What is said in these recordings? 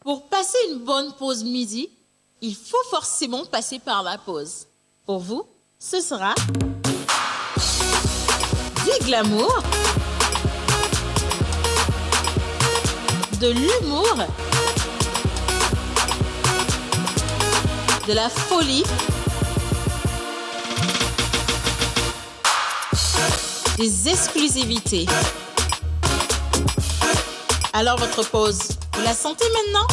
Pour passer une bonne pause midi, il faut forcément passer par la pause. Pour vous, ce sera du glamour, de l'humour, de la folie, des exclusivités. Alors votre pause, vous la sentez maintenant?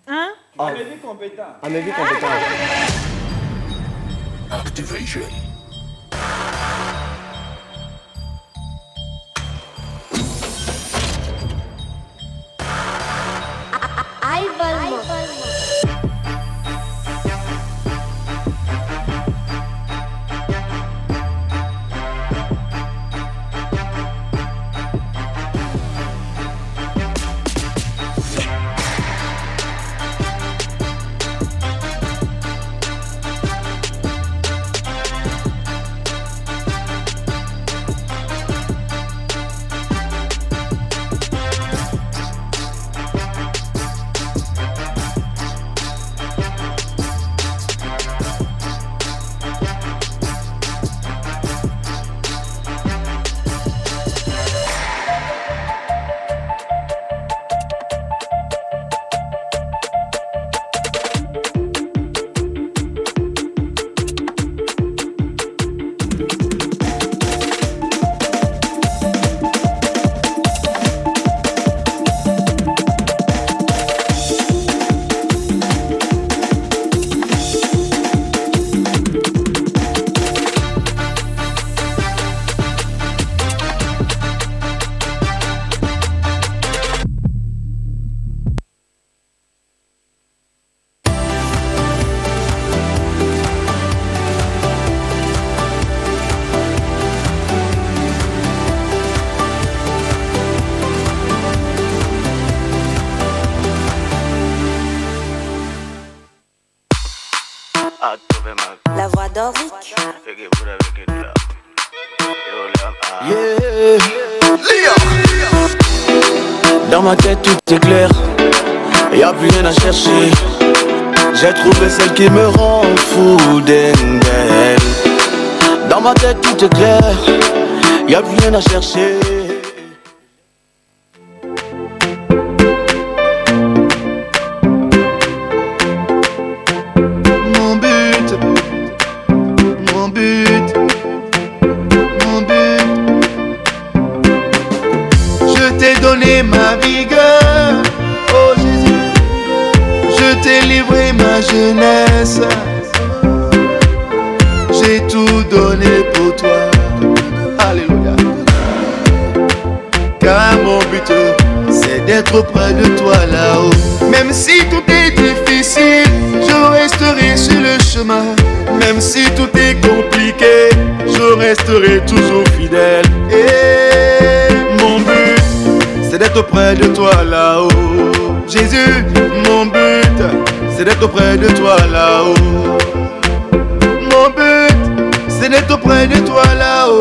Hein? Un avis compétent. Un avis compétent. Activation. La voix d'Oric. Yeah. Dans ma tête tout est clair, y'a plus rien à chercher. J'ai trouvé celle qui me rend fou d'elle. Dans ma tête tout est clair, y'a plus rien à chercher. Ma vigueur, oh Jésus, je t'ai livré ma jeunesse, j'ai tout donné pour toi, alléluia. Car mon but, c'est d'être près de toi là-haut. Même si tout est difficile, je resterai sur le chemin. Même si tout est compliqué, je resterai toujours fidèle. Et mon but, c'est d'être auprès de toi là-haut. Jésus, mon but, c'est d'être auprès de toi là-haut. Mon but, c'est d'être auprès de toi là-haut.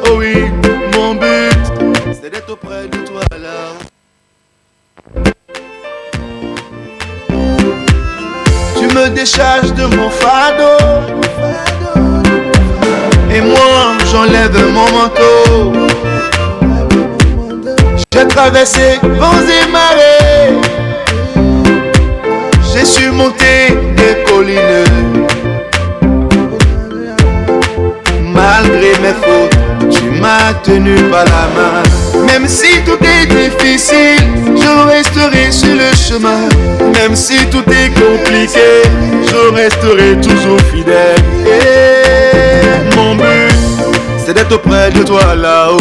Oh oui, mon but, c'est d'être auprès de toi là-haut. Tu me décharges de mon fardeau, et moi j'enlève mon manteau. J'ai traversé vents et marées, j'ai surmonté des collines. Malgré mes fautes, tu m'as tenu par la main. Même si tout est difficile, je resterai sur le chemin. Même si tout est compliqué, je resterai toujours fidèle. Et mon but, c'est d'être auprès de toi là-haut.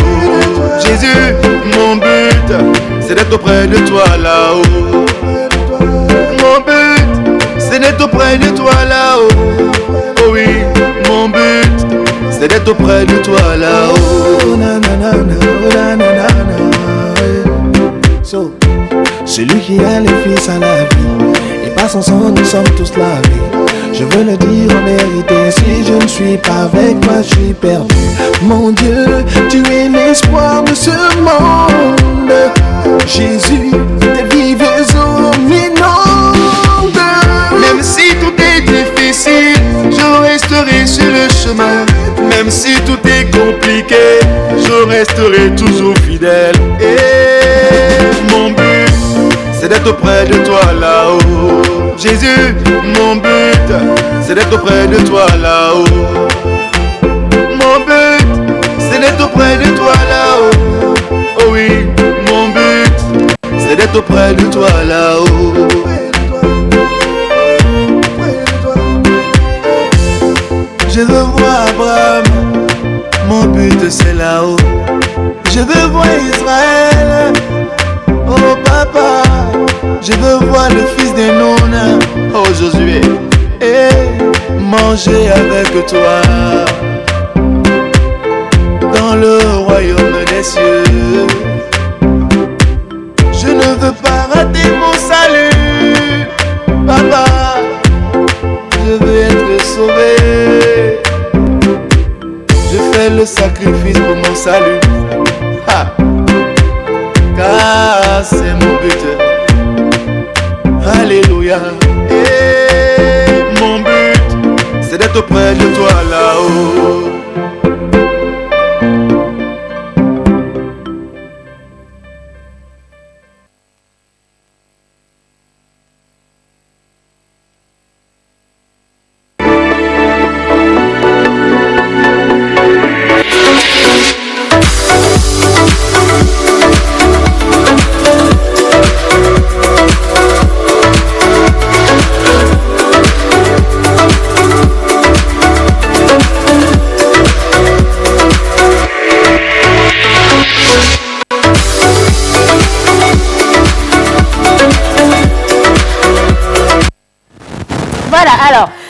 Jésus, mon but, c'est d'être auprès de toi là-haut. Mon but, c'est d'être auprès de toi là-haut. Oh oui, mon but, c'est d'être auprès de toi là-haut. So, celui qui a les fils à la vie, et par son sang nous sommes tous lavés. Je veux le dire en vérité, si je ne suis pas avec toi, je suis perdu. Mon Dieu, tu es l'espoir de ce monde. Jésus, tes vives eaux m'inondent. Même si tout est difficile, je resterai sur le chemin. Même si tout est compliqué, je resterai toujours fidèle. Et mon but, c'est d'être auprès de toi là-haut. Jésus, mon but, c'est d'être auprès de toi là-haut. Mon but, c'est d'être auprès de toi là-haut. Oh oui, mon but, c'est d'être auprès de toi là-haut. Je veux voir Abraham, mon but c'est là-haut. Je veux voir Israël, oh papa. Je veux voir le fils de Nun, oh Josué, et manger avec toi dans le royaume des cieux. Je ne veux pas rater mon salut, papa. Je veux être sauvé. Je fais le sacrifice pour mon salut, car c'est mon but. Alléluia. Et mon but, c'est d'être auprès de toi là-haut.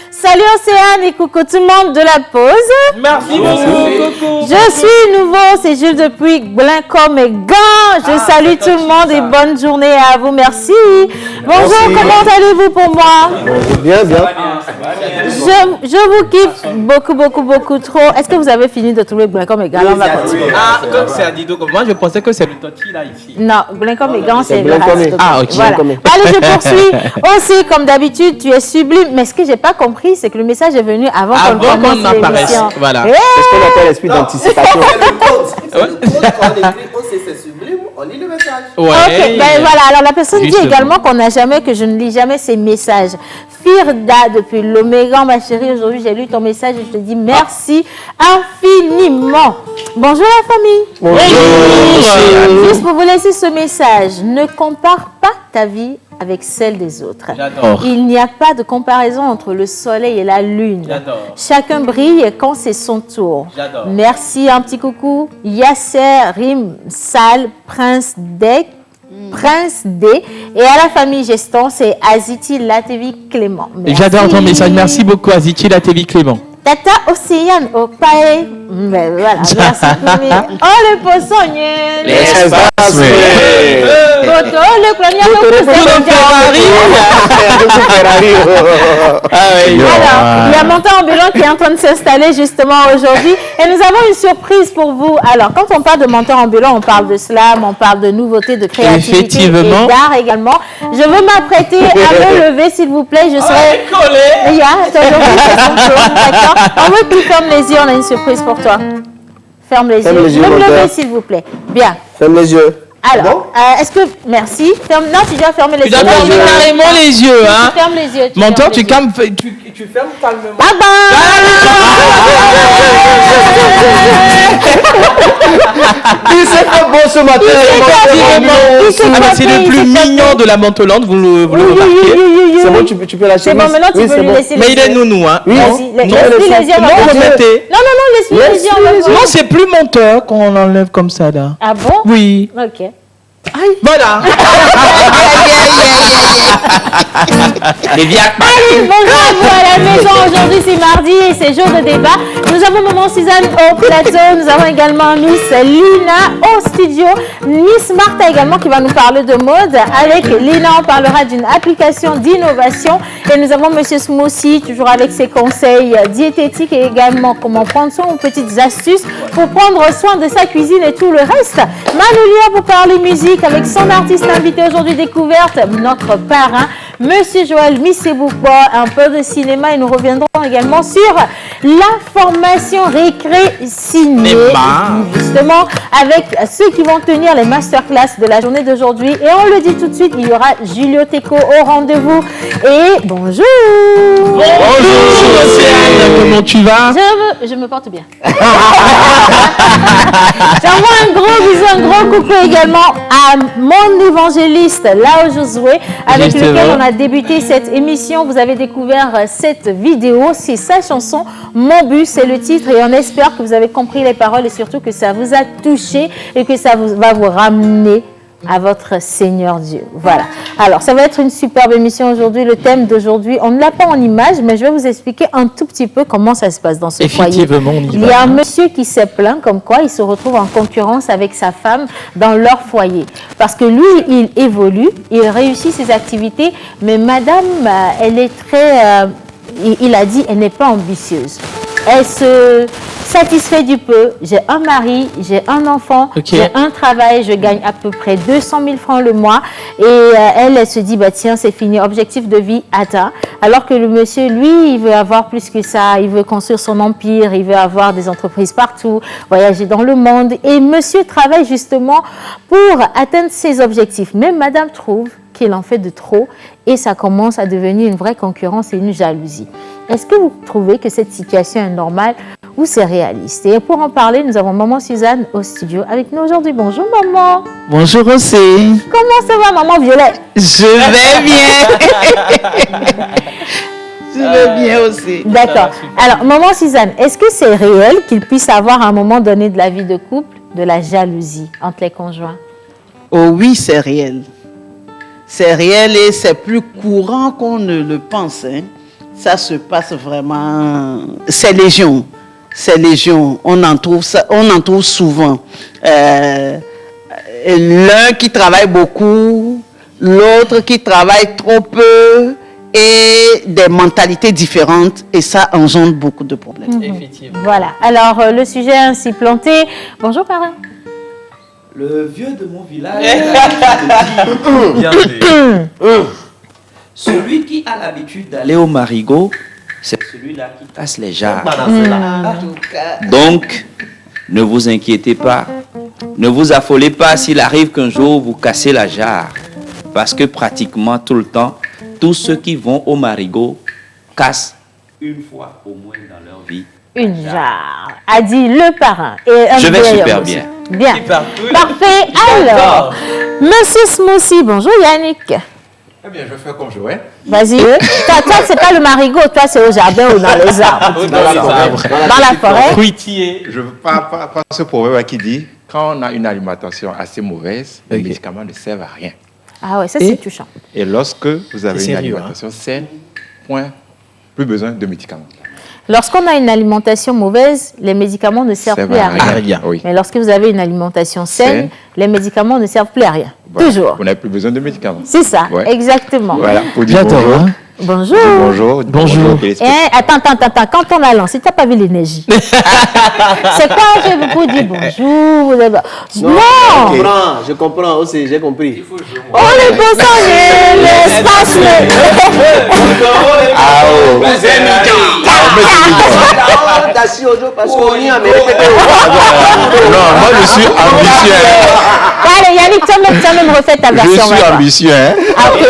Salut Océane et coucou tout le monde de la pause. Merci beaucoup. Je suis nouveau, c'est Jules depuis Blincom et Gand. Je salue tout le monde et bonne journée à vous. Merci. Bonjour, comment allez-vous pour moi? Bien. Je vous kiffe beaucoup trop. Est-ce que vous avez fini de trouver Blincom et Gand? Ah, comme c'est à Dido, moi je pensais que c'est le Toti là ici. Non, Blincom et Gand c'est le reste. Ah, ok. Voilà. Allez, je poursuis. Aussi, comme d'habitude, tu es sublime. Mais ce que j'ai pas compris, c'est que le message est venu avant qu'on commence l'émission. Voilà. C'est ce qu'on appelle l'esprit d'anticipation. C'est le code. Quand on écrit, on sait c'est sublime, on lit le message. Ouais. Ok, ben voilà. Alors la personne dit également que je ne lis jamais ses messages. Firda, depuis l'Oméga, ma chérie, aujourd'hui j'ai lu ton message et je te dis merci infiniment. Bonjour la famille. Bonjour. Juste pour vous laisser ce message, ne compare pas ta vie avec celle des autres. J'adore. Il n'y a pas de comparaison entre le soleil et la lune. J'adore. Chacun brille quand c'est son tour. J'adore. Merci, un petit coucou. Yasser, Rim, Sal, Prince D. Et à la famille Geston, c'est Aziti Latevi Clément. Merci. J'adore ton message. Merci beaucoup, Aziti Latevi Clément. Tata Océane au paé. Mais voilà, merci. Oh, le poissonnier. L'espace. Photo, le premier Alors, il y a Montant Ambulant qui est en train de s'installer justement aujourd'hui. Et nous avons une surprise pour vous. Alors, quand on parle de Montant Ambulant, on parle de slam, on parle de nouveautés, de créativité et d'art également. Je veux m'apprêter à me lever, s'il vous plaît. Je serai... Aujourd'hui, c'est son tour. D'accord. On veut que tu fermes les yeux, on a une surprise pour toi. Ferme les yeux. Je veux me lever, s'il vous plaît. Bien. Ferme les yeux. Alors, est-ce que... Merci. Non, tu dois fermer les yeux. Tu dois fermer carrément les yeux. Hein. Tu fermes les yeux. Mentor, tu fermes calmement. Bye bye. Il s'est fait beau ce matin. C'est le plus mignon de la Mentolande, vous le remarquez. C'est bon, tu peux lâcher. C'est bon, maintenant tu peux lui laisser les yeux. Mais il est nounou, hein. Laisse-lui les yeux. Non, remettez. Non, laisse-lui les yeux. Non, c'est plus menteur quand on l'enlève comme ça, là. Ah bon? Oui. Ok. Voilà. Les viacs. Allez, bonjour à vous à la maison. Aujourd'hui, c'est mardi et c'est jour de débat. Nous avons Maman Suzanne au plateau. Nous avons également Miss Lina au studio. Miss Martha également qui va nous parler de mode. Avec Lina, on parlera d'une application d'innovation. Et nous avons Monsieur Smoothie, toujours avec ses conseils diététiques et également comment prendre soin ou petites astuces pour prendre soin de sa cuisine et tout le reste. Manoulia pour parler musique avec son artiste invité aujourd'hui découverte, notre parrain, Monsieur Joël Missebouba, un peu de cinéma et nous reviendrons également sur la formation récré ciné, justement avec ceux qui vont tenir les masterclass de la journée d'aujourd'hui. Et on le dit tout de suite, il y aura Julio Teco au rendez-vous. Et bonjour. Bonjour Océane, comment tu vas? Je me porte bien. J'envoie un gros bisou, un gros coucou également à mon évangéliste Lao Josué, avec lequel on a débuté cette émission. Vous avez découvert cette vidéo, c'est sa chanson Mon but, c'est le titre, et on espère que vous avez compris les paroles et surtout que ça vous a touché et que ça va vous ramener à votre Seigneur Dieu. Voilà. Alors, ça va être une superbe émission aujourd'hui. Le thème d'aujourd'hui, on ne l'a pas en image, mais je vais vous expliquer un tout petit peu comment ça se passe dans ce foyer. Il y a un monsieur qui s'est plaint comme quoi il se retrouve en concurrence avec sa femme dans leur foyer. Parce que lui, il évolue, il réussit ses activités, mais madame, elle est très... il a dit, elle n'est pas ambitieuse. Elle se satisfait du peu. J'ai un mari, j'ai un enfant, j'ai un travail, je gagne à peu près 200 000 francs le mois. Et elle se dit, bah tiens, c'est fini, objectif de vie atteint. Alors que le monsieur, lui, il veut avoir plus que ça. Il veut construire son empire, il veut avoir des entreprises partout, voyager dans le monde. Et monsieur travaille justement pour atteindre ses objectifs. Mais madame trouve qu'il en fait de trop et ça commence à devenir une vraie concurrence et une jalousie. Est-ce que vous trouvez que cette situation est normale ou c'est réaliste? Et pour en parler, nous avons Maman Suzanne au studio avec nous aujourd'hui. Bonjour maman. Bonjour Rosé. Comment ça va maman Violette? Je vais bien. Je vais bien aussi. D'accord. Alors maman Suzanne, est-ce que c'est réel qu'il puisse avoir à un moment donné de la vie de couple de la jalousie entre les conjoints? Oh oui, c'est réel. C'est réel et c'est plus courant qu'on ne le pense. Hein. Ça se passe vraiment... C'est légion. C'est légion. On en trouve souvent. L'un qui travaille beaucoup, l'autre qui travaille trop peu et des mentalités différentes. Et ça engendre beaucoup de problèmes. Effectivement. Voilà. Alors, le sujet ainsi planté. Bonjour, parrain. Le vieux de mon village, celui qui a l'habitude d'aller au marigot, c'est celui-là qui casse les jarres. Donc, ne vous inquiétez pas, ne vous affolez pas s'il arrive qu'un jour vous cassez la jarre. Parce que pratiquement tout le temps, tous ceux qui vont au marigot cassent une fois au moins dans leur vie. Une jarre, a dit le parrain. Et je vais super aussi. bien. Bien. Parfait. Alors, Monsieur Smoothie, bonjour Yannick. Eh bien, je fais comme je vais. Vas-y. Toi, c'est pas le marigot, toi, c'est au jardin ou dans les arbres. Dans la forêt. Fruitier. Je ne veux pas ce proverbe qui dit quand on a une alimentation assez mauvaise, les médicaments ne servent à rien. Ah ouais, ça c'est touchant. Et lorsque vous avez une alimentation saine, plus besoin de médicaments. Lorsqu'on a une alimentation mauvaise, les médicaments ne servent plus à rien. Oui. Mais lorsque vous avez une alimentation saine, les médicaments ne servent plus à rien. Voilà. Toujours. Vous n'avez plus besoin de médicaments. C'est ça, exactement. Voilà, pour dire bonjour. Bonjour. Bonjour. Bonjour. Attends. Quand on a lancé, tu n'as pas vu l'énergie. C'est quoi je vous dis bonjour? Non. Je comprends aussi, j'ai compris. On est concerné, l'espace. Non, moi je suis ambitieux. Allez, Yannick, tu as même refait ta version. Je suis ambitieux. Ok.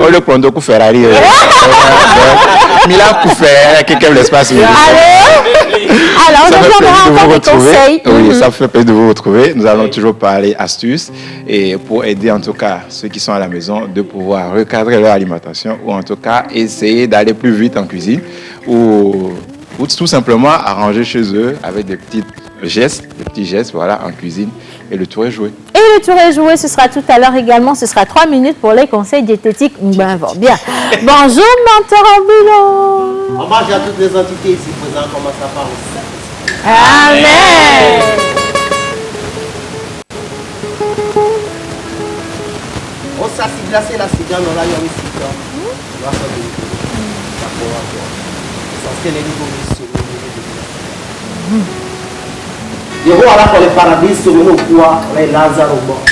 On le prend beaucoup Ferrari. Mila Ferrari, quelqu'un de l'espace. Alors, on reviendra encore des conseils. Oui, ça fait plaisir de vous retrouver. Nous allons toujours parler astuces et pour aider en tout cas ceux qui sont à la maison de pouvoir recadrer leur alimentation ou en tout cas essayer d'aller plus vite en cuisine ou tout simplement arranger chez eux avec des petits gestes voilà, en cuisine et le tour est joué. Et le tour est joué, ce sera tout à l'heure également. Ce sera 3 minutes pour les conseils diététiques. Ben, bien. Bonjour, menteur ambulant. Hommage à toutes les entités ici présentes, comment ça part au Amen. On s'assit glacé la cigare, on l'a eu ici. On va faire des essentiel est niveau de voilà pour les paradis sur le poids, les Lazare au bord.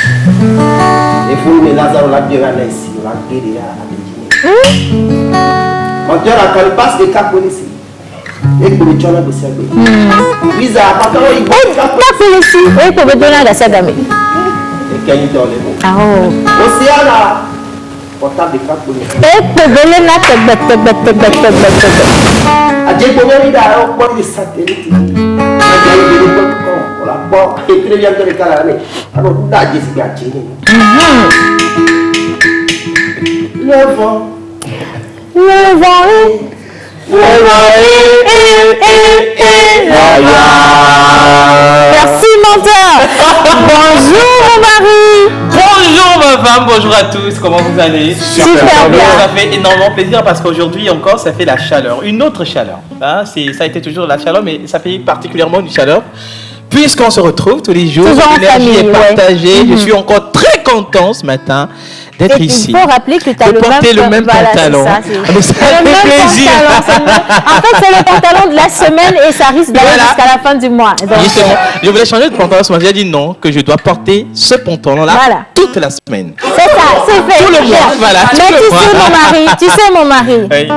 Et pour les Lazare, on a bien gagné ici, on a guéri à Abidjan. Quand tu as quand il passe des cas policiers, et pour les gens de servir. Bizarre, quand on y va, cas policiers, et pour me donner la salle d'amis. Et qu'il y a dans les mots. Ah oh. Océan là, portable des cas policiers. Et pour me donner la Adieu, pour me dire, on prend des satellites. La porte et puis bien que les calarés. Alors, là, j'ai ce gâteau. Le vent. Le vent est. Merci, menteur. Bonjour, mon mari. Bonjour ma femme, bonjour à tous, comment vous allez? Super bien. Ça fait énormément plaisir parce qu'aujourd'hui encore ça fait la chaleur, une autre chaleur. Hein? Ça a été toujours la chaleur, mais ça fait particulièrement une chaleur. Puisqu'on se retrouve tous les jours, l'énergie est partagée. Je suis encore très content ce matin d'être ici. Il faut rappeler que tu as porter le même pantalon. Ça fait plaisir. En fait, c'est le pantalon de la semaine et ça risque d'aller jusqu'à la fin du mois. Donc, justement, je voulais changer de pantalon ce matin. J'ai dit non, que je dois porter ce pantalon-là toute la semaine. C'est ça, c'est fait. Tout le mois, voilà. Mais tu sais, mon mari. Oui.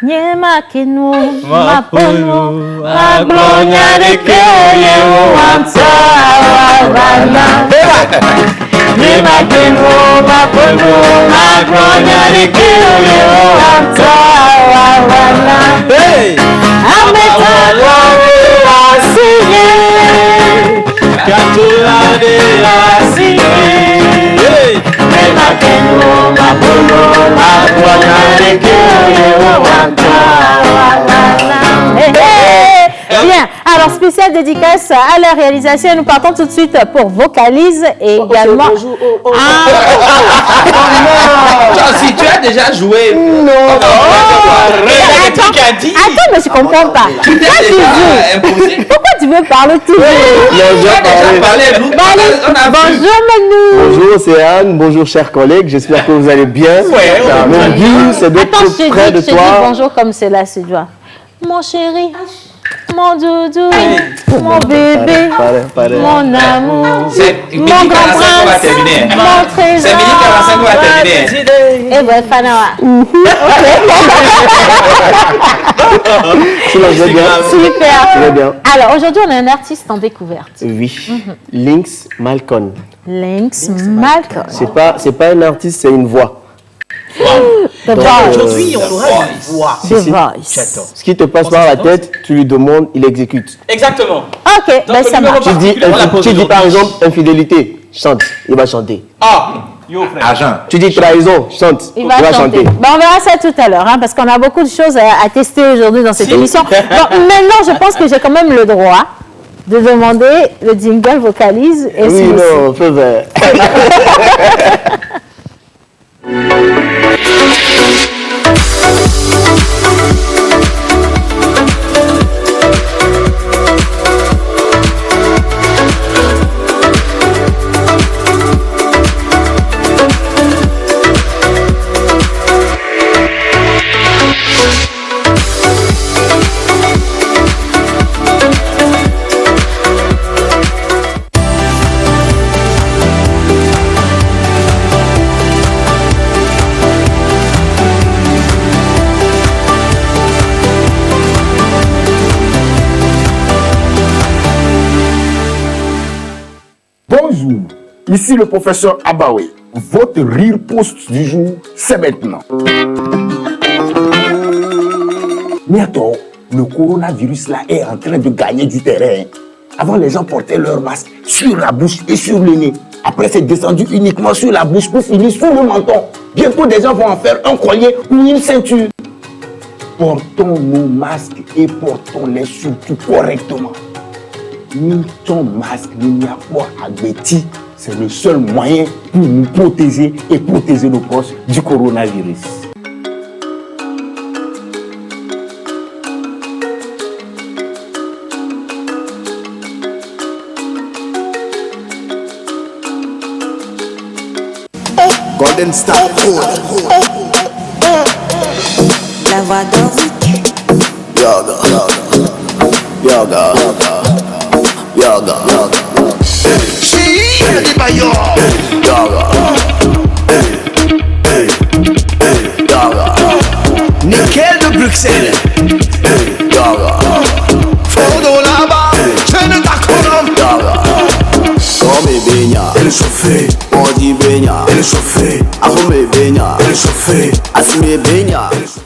Nyema kenu maponu aglonya de keye wanta wana. Nyema kenu maponu aglonya de keye wanta wana. Ametala asiye, katula de asiye. Nyema kenu maponu aglonya de keye wanta. Bien, alors spéciale dédicace à la réalisation. Nous partons tout de suite pour Vocalise et également. Si tu as déjà joué. Non. Attends, mais je comprends pas. Pourquoi tu veux parler toujours? Bonjour Manu. Bonjour Océane, bonjour chers collègues, j'espère que vous allez bien. Mon but c'est d'être près de toi. Je dis bonjour comme c'est là, c'est toi. Mon chéri. Mon doudou, mon bébé, mon amour, mon grand prince, mon trésor. C'est minute 45 qu'on va terminer. Et ouais, Fanawa. Super. Alors aujourd'hui, on a un artiste en découverte. Oui, Lynx Malcon. Lynx Malcon. C'est pas un artiste, c'est une voix. Aujourd'hui, on aura une voix. Ce qui te passe par la tête, tu lui demandes, il exécute. Exactement. Ok, ben ça marche. Tu dis par exemple infidélité, chante, il va chanter. Argent. Tu dis trahison, chante, il va chanter. Ben, on verra ça tout à l'heure, hein, parce qu'on a beaucoup de choses à tester aujourd'hui dans cette émission. Bon, maintenant, je pense que j'ai quand même le droit de demander le jingle Vocalise. Et oui, non, feu vert. Bonjour, ici le professeur Abaoué. Votre rire post du jour, c'est maintenant. Mais attends, le coronavirus là est en train de gagner du terrain. Avant, les gens portaient leur masque sur la bouche et sur le nez. Après, c'est descendu uniquement sur la bouche pour finir sous le menton. Bientôt, des gens vont en faire un collier ou une ceinture. Portons nos masques et portons-les surtout correctement. Ni ton masque, ni a pas à Betty, C'est le seul moyen pour nous protéger et protéger nos proches du coronavirus. Golden Star La voix d'Oric. Yoga, yoga, yoga, yoga. Chérie, des bailleurs. Yoga, yoga. Nickel de Bruxelles. Yoga. Fondo là-bas, je ne t'accorde. Yoga. Comme Benya, elle chauffait. On dit Benya, elle chauffait. Ahome Benya, elle chauffait. Asime Benya, elle chauffait.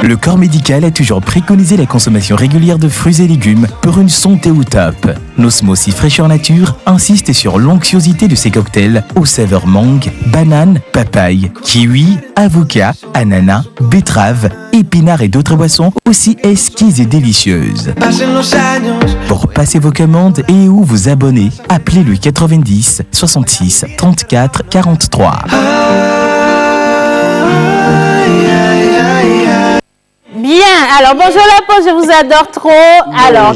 Le corps médical a toujours préconisé la consommation régulière de fruits et légumes pour une santé au top. Nos smoothies fraîcheur nature insistent sur l'onctuosité de ces cocktails aux saveurs mangue, banane, papaye, kiwi, avocat, ananas, betterave, épinards et d'autres boissons aussi exquises et délicieuses. Pour passer vos commandes et ou vous abonner, appelez le 90 66 34 43. Bien, alors bonjour la pause, je vous adore trop. Alors,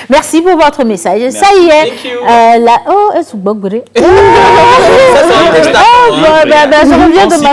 merci pour votre message. Merci. Ça y est.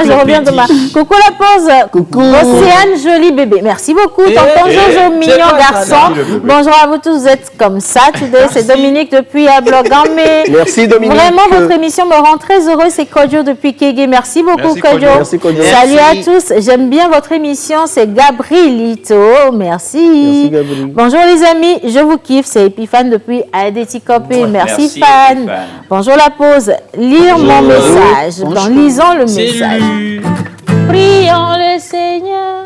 Je reviens demain. Coucou la pause. Coucou. Océane, joli bébé. Merci beaucoup. Tonton Jojo, mignon garçon. Bonjour à vous tous, vous êtes comme ça. C'est Dominique depuis Blogamé. Merci Dominique. Vraiment, votre émission me rend très heureuse. C'est Kodjo depuis Kégué. Merci beaucoup Kodjo. Salut à tous. J'aime bien votre émission. C'est Gabrielito, merci. Gabriel. Bonjour les amis, je vous kiffe, c'est Epiphane depuis Adeti Copé. Merci Fan. Bonjour la pause, lire mon message. Lisons le message. Prions le Seigneur.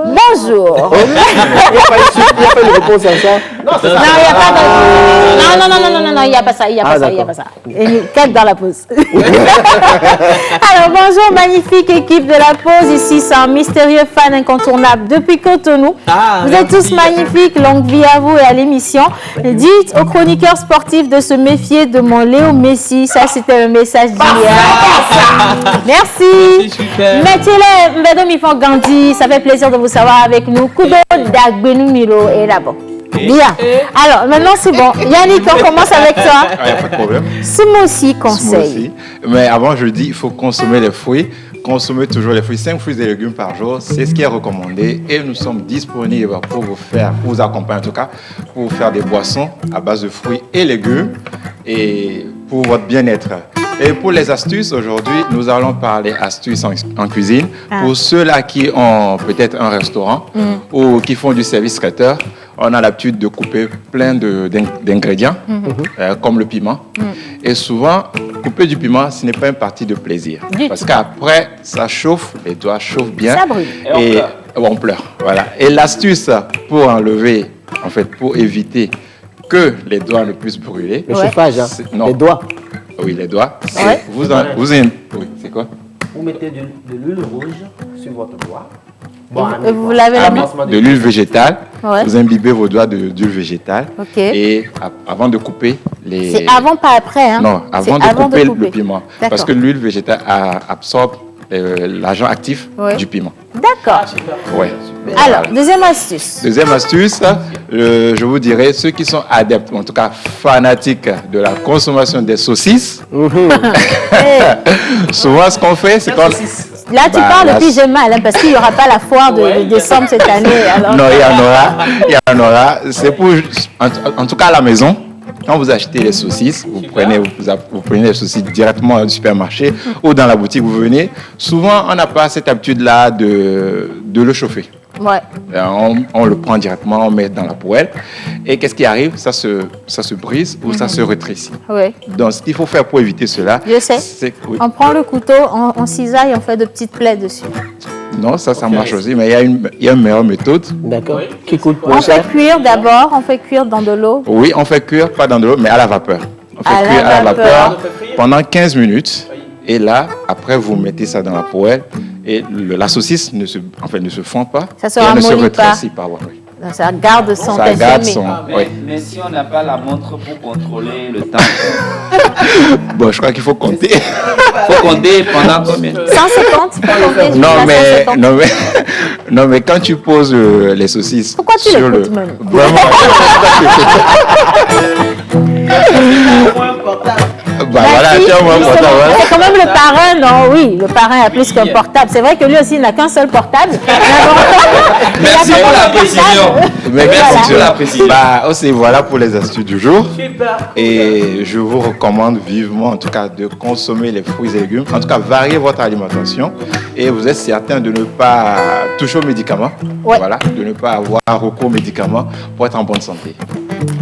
Bonjour. Il n'y a pas de réponse à ça. Non, il n'y a pas de... Non, il n'y a pas ça, il n'y a pas ça. Et quête dans la pause. Alors, bonjour, magnifique équipe de la pause. Ici, c'est un mystérieux fan incontournable depuis Cotonou. Vous êtes tous magnifiques. Longue vie à vous et à l'émission. Dites aux chroniqueurs sportifs de se méfier de mon Léo Messi. Ça, c'était le message d'hier. Merci. Mettez-les, mesdames, ils font Gandhi. Ça fait plaisir de vous savoir avec nous. Kudo Dagbenu Miro est là-bas. Bien. Alors, maintenant, c'est bon. Yannick, on commence avec toi. Il n'y a pas de problème. Smoothie conseil. Mais avant, je dis, il faut consommer les fruits. Consommez toujours les fruits. 5 fruits et légumes par jour, c'est ce qui est recommandé. Et nous sommes disponibles pour vous accompagner en tout cas, pour vous faire des boissons à base de fruits et légumes et pour votre bien-être. Et pour les astuces, aujourd'hui, nous allons parler astuces en cuisine. Pour ceux-là qui ont peut-être un restaurant ou qui font du service traiteur, on a l'habitude de couper plein d'ingrédients, comme le piment. Et souvent, couper du piment, ce n'est pas une partie de plaisir. Parce qu'après, ça chauffe, les doigts chauffent bien. Ça brûle. Et on pleure. Voilà. Et l'astuce pour enlever, en fait, pour éviter que les doigts ne puissent brûler. Le chauffage, les doigts. Oui, les doigts. Oui, c'est quoi? Vous mettez de l'huile rouge sur votre doigt. Vous lavez la main. De l'huile végétale. Vous imbibez vos doigts d'huile végétale. Et avant de couper les... C'est avant, pas après. Hein? Non, avant de couper le piment. Parce que l'huile végétale absorbe l'agent actif du piment. D'accord. Alors, deuxième astuce. Deuxième astuce, je vous dirais, ceux qui sont adeptes, en tout cas fanatiques de la consommation des saucisses, souvent ce qu'on fait, c'est qu'on... Là, tu parles depuis j'ai mal, hein, parce qu'il n'y aura pas la foire de décembre cette année. Alors... Non, il y en aura. C'est pour, en tout cas à la maison, quand vous achetez les saucisses, vous prenez les saucisses directement au supermarché ou dans la boutique, vous venez. Souvent, on n'a pas cette habitude-là de le chauffer. On le prend directement, on met dans la poêle. Et qu'est-ce qui arrive? Ça se brise ou ça se rétrécit. Donc, ce qu'il faut faire pour éviter cela... Je sais. On prend le couteau, on cisaille, on fait de petites plaies dessus. Non, ça marche aussi, mais il y a une meilleure méthode. D'accord. Qui coûte On fait cuire d'abord, on fait cuire dans de l'eau. Oui, on fait cuire, pas dans de l'eau, mais à la vapeur. On fait cuire à la vapeur pendant 15 minutes. Et là, après, vous mettez ça dans la poêle. Et la saucisse ne se fond pas. Ça se ramollit pas. Oui. Ça garde son ça garde son, mais si on n'a pas la montre pour contrôler le temps. Bon, je crois qu'il faut compter. Il faut compter pendant combien? 150, il faut compter. Non, mais quand tu poses les saucisses. Pourquoi tu l'écoutes même? Vraiment. Voilà, c'est quand même le parrain, non? Oui, le parrain a plus qu'un portable. C'est vrai que lui aussi, il n'a qu'un seul portable. Merci pour la précision. Merci pour la précision. Aussi, voilà pour les astuces du jour. Et je vous recommande vivement, en tout cas, de consommer les fruits et légumes. En tout cas, variez votre alimentation. Et vous êtes certain de ne pas toucher aux médicaments. Ouais. Voilà, de ne pas avoir recours aux médicaments pour être en bonne santé.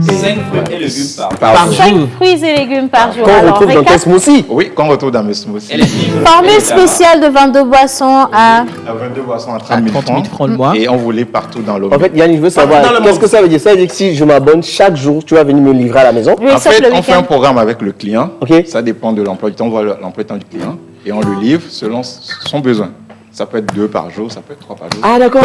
5 fruits et légumes par jour. 5 fruits et légumes par jour. Qu'on retrouve dans tes smoothies. Oui, qu'on retrouve dans mes smoothies. Formule spéciale de 22 boissons à 22 boissons à 30 000 francs le mois. Et on vous lit partout dans le monde. En fait, Yann, je veux savoir, qu'est-ce que ça veut dire? Ça veut dire que si je m'abonne chaque jour, tu vas venir me livrer à la maison? Oui, en fait, on fait un programme avec le client. Okay. Ça dépend de l'emploi du temps. On voit l'emploi du temps du client. Et on le livre selon son besoin. Ça peut être 2 par jour, ça peut être 3 par jour. Ah d'accord.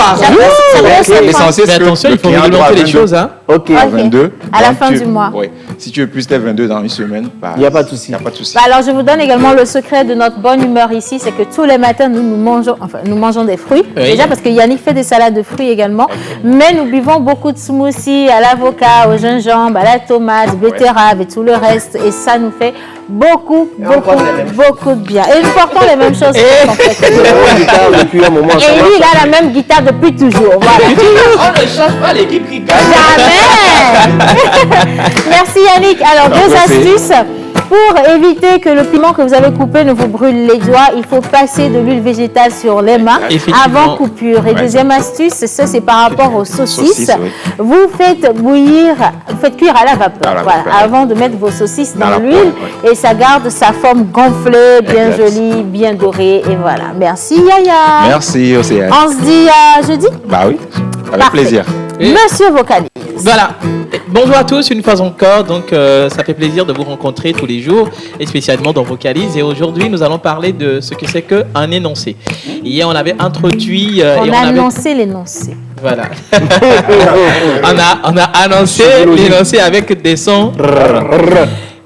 L'essentiel, c'est que le client doit les choses. Hein. Ok. 22. À la fin du mois. Oui. Si tu veux plus de 22 dans une semaine, il n'y a pas de souci. Alors, je vous donne également le secret de notre bonne humeur ici, c'est que tous les matins, nous mangeons des fruits. Oui. Déjà parce que Yannick fait des salades de fruits également. Mais nous buvons beaucoup de smoothies à l'avocat, au gingembre, à la tomate, betterave et tout le reste. Et ça nous fait beaucoup de bien. Et nous portons les mêmes choses. Depuis un moment, et lui, il a la même guitare depuis toujours. Voilà. On ne change pas l'équipe qui gagne. Jamais. Merci Yannick. Alors, 2 astuces. Pour éviter que le piment que vous avez coupé ne vous brûle les doigts, il faut passer de l'huile végétale sur les mains avant coupure. Et deuxième astuce, ça c'est par rapport aux saucisses. Vous faites cuire à la vapeur, avant de mettre vos saucisses dans l'huile. Et ça garde sa forme gonflée, bien jolie, bien dorée. Et voilà. Merci Yaya. Merci Océane. On se dit à jeudi? Bah oui, avec plaisir. Monsieur Vocalise. Voilà. Bonjour à tous une fois encore. Donc, ça fait plaisir de vous rencontrer tous les jours, et spécialement dans Vocalise. Et aujourd'hui, nous allons parler de ce que c'est qu'un énoncé. Hier, on avait introduit... on a annoncé l'énoncé. Voilà. on a annoncé l'énoncé avec des sons.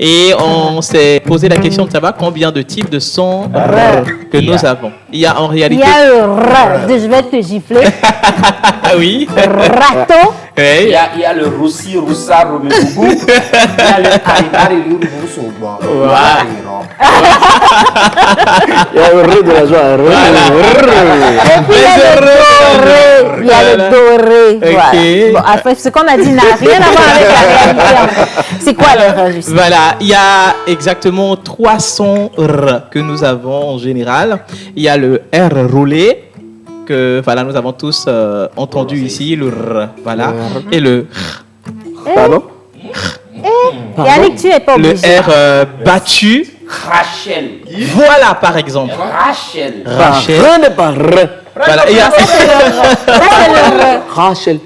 Et on s'est posé la question de savoir combien de types de sons que nous avons. Il y a en réalité... Il y a le r de je vais te gifler. Oui. Rato. Il y a le roussi, roussa, roméboubou. Il y a le aïbari, roussoubon. Il y a le r de la joie. Et puis il y a le doré. Voilà. Bon, après, ce qu'on a dit n'a rien à voir avec la réalité. C'est quoi le r juste? Voilà. Il y a exactement 3 sons R que nous avons en général. Il y a le R roulé, que voilà, nous avons tous entendu ici, le R, voilà, et le R. Pardon? Yannick, tu es pas obligé. Le R battu. Rachel. Voilà, par exemple. Rachel. R n'est pas R. Voilà. Il y a... Rachel.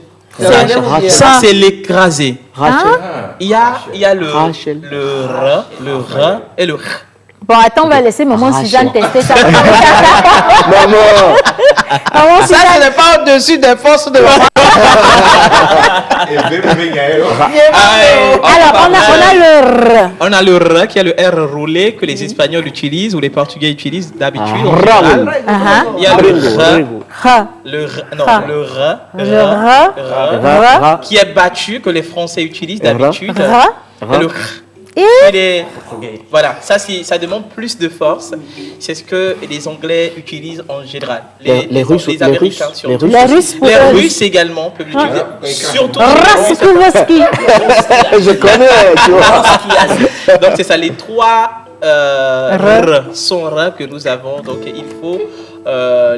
Ça, c'est l'écrasé. Rachel. Il y a le R et le R. Bon, attends, on va laisser maman Suzanne tester ça. Maman, ça, ce n'est pas au-dessus des forces de Alors, on a le R. On a le R qui est le R roulé que les Espagnols utilisent ou les Portugais utilisent d'habitude. Il y a le R. Le R qui est battu que les Français utilisent d'habitude. Et le R. Voilà, ça demande plus de force. C'est ce que les Anglais utilisent en général. Les Russes, les Américains surtout. Les Russes également peuvent l'utiliser. Surtout je connais, tu vois. Donc c'est ça, les 3 sons R que nous avons. Donc il faut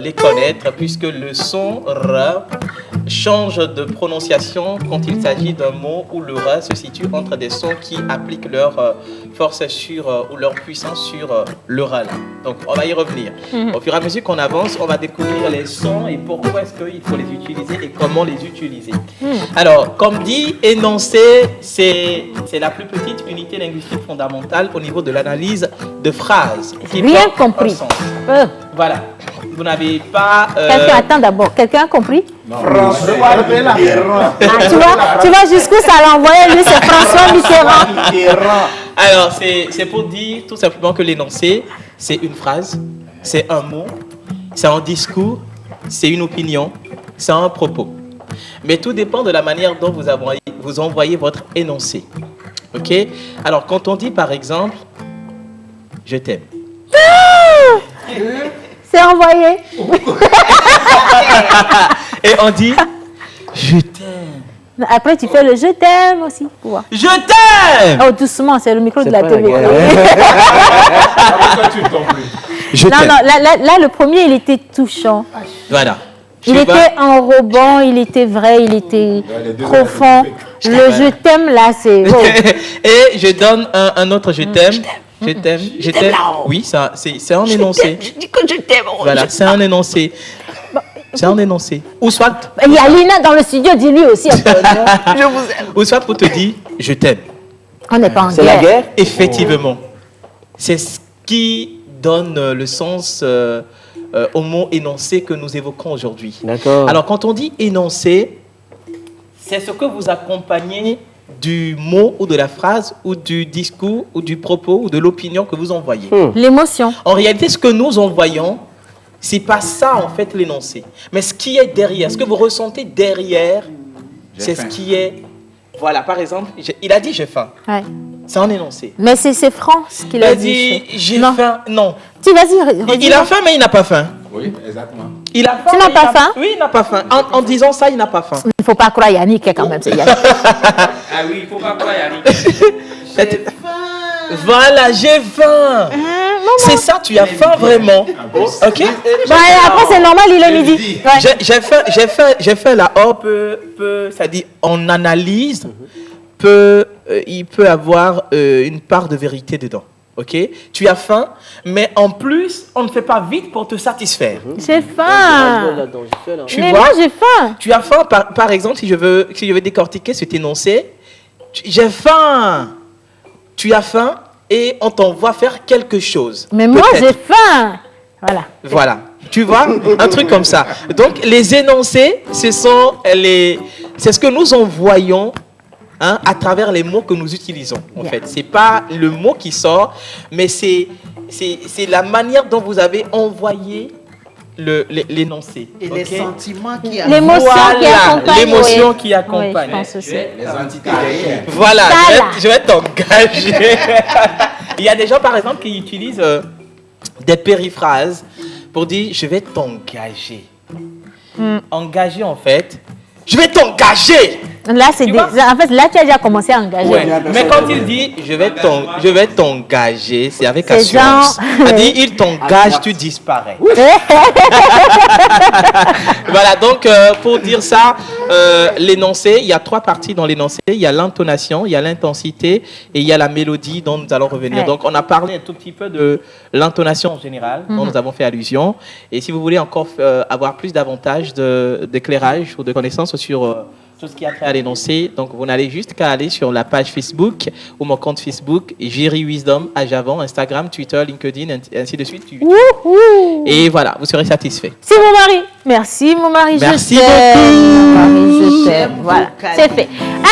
les connaître puisque le son R change de prononciation quand il s'agit d'un mot où le ra se situe entre des sons qui appliquent leur force sur ou leur puissance sur le ra. Donc on va y revenir. Au fur et à mesure qu'on avance, on va découvrir les sons et pourquoi est-ce qu'il faut les utiliser et comment les utiliser. Alors, comme dit, énoncé, c'est la plus petite unité linguistique fondamentale au niveau de l'analyse de phrases. Rien compris. Voilà. Vous n'avez pas... Attends d'abord, quelqu'un a compris? Non. Tu vois jusqu'où ça l'a envoyé, lui, c'est François Mitterrand. Alors, c'est pour dire tout simplement que l'énoncé, c'est une phrase, c'est un mot, c'est un discours, c'est une opinion, c'est un propos. Mais tout dépend de la manière dont vous envoyez votre énoncé. OK? Alors, quand on dit, par exemple, « Je t'aime ». C'est envoyé. Et on dit « Je t'aime ». Après, tu fais le « Je t'aime » aussi. Je t'aime. Oh, doucement, c'est le micro de la télé. Non, là, le premier, il était touchant. Voilà. Il était enrobant, il était vrai, il était profond. Le « Je t'aime » là, c'est... Et je donne un autre « Je t'aime ». Je t'aime, je t'aime. Oui, c'est un énoncé. Je dis que je t'aime. Voilà, c'est un énoncé. C'est un énoncé. Ou soit... Il y a Lina dans le studio, dis-lui aussi un peu. Je vous aime. Ou soit pour te dire, je t'aime. On n'est pas en guerre. C'est la guerre? Effectivement. C'est ce qui donne le sens au mot énoncé que nous évoquons aujourd'hui. D'accord. Alors, quand on dit énoncé, c'est ce que vous accompagnez du mot ou de la phrase ou du discours ou du propos ou de l'opinion que vous envoyez. L'émotion. En réalité, ce que nous envoyons, c'est pas ça en fait l'énoncé. Mais ce qui est derrière, ce que vous ressentez derrière, c'est ce qui est... Voilà, par exemple, il a dit j'ai faim. Ouais. C'est un énoncé. Mais c'est franc ce qu'il a dit. J'ai faim. Non. Tu vas-y. Il a faim, mais il n'a pas faim. Oui, exactement. Il a faim. Tu n'as pas faim? Oui, il n'a pas faim. En disant ça, il n'a pas faim. Il ne faut pas croire Yannick quand même. C'est Yannick. Ah oui, il ne faut pas croire Yannick. Voilà, j'ai faim. C'est ça, tu as faim vraiment. Ok. Après c'est normal, il est midi. J'ai fait la ça dit on analyse, il peut avoir une part de vérité dedans. Ok, tu as faim, mais en plus, on ne fait pas vite pour te satisfaire. J'ai faim. Mais moi, j'ai faim. Tu as faim, par exemple, si je veux décortiquer cet énoncé, j'ai faim. Tu as faim et on t'envoie faire quelque chose. Mais moi, j'ai faim. Voilà. Tu vois, un truc comme ça. Donc, les énoncés, c'est ce que nous envoyons. À travers les mots que nous utilisons, en fait. C'est pas le mot qui sort, mais c'est la manière dont vous avez envoyé l'énoncé. Et les sentiments qui accompagnent. L'émotion qui accompagne. Oui, je pense aussi. Les entités derrière. Voilà, je vais t'engager. Il y a des gens, par exemple, qui utilisent des périphrases pour dire « je vais t'engager ». Engager, en fait, je vais t'engager. Là, en fait, là, tu as déjà commencé à engager. Ouais. Mais quand il dit je vais t'engager, c'est avec assurance. C'est-à-dire, il t'engage, tu disparais. Voilà, donc pour dire ça, l'énoncé, il y a 3 parties dans l'énoncé. Il y a l'intonation, il y a l'intensité et il y a la mélodie dont nous allons revenir. Donc, on a parlé un tout petit peu de l'intonation en général, dont nous avons fait allusion. Et si vous voulez encore avoir plus d'avantages d'éclairage ou de connaissances sur tout ce qui a trait à l'énoncé, donc vous n'allez juste qu'à aller sur la page Facebook ou mon compte Facebook, Jerry Wisdom à Javon, Instagram, Twitter, LinkedIn, et ainsi de suite. Et voilà, vous serez satisfait. C'est mon mari. Merci, mon mari. Merci beaucoup. Mon mari, je t'aime. Voilà, c'est fait.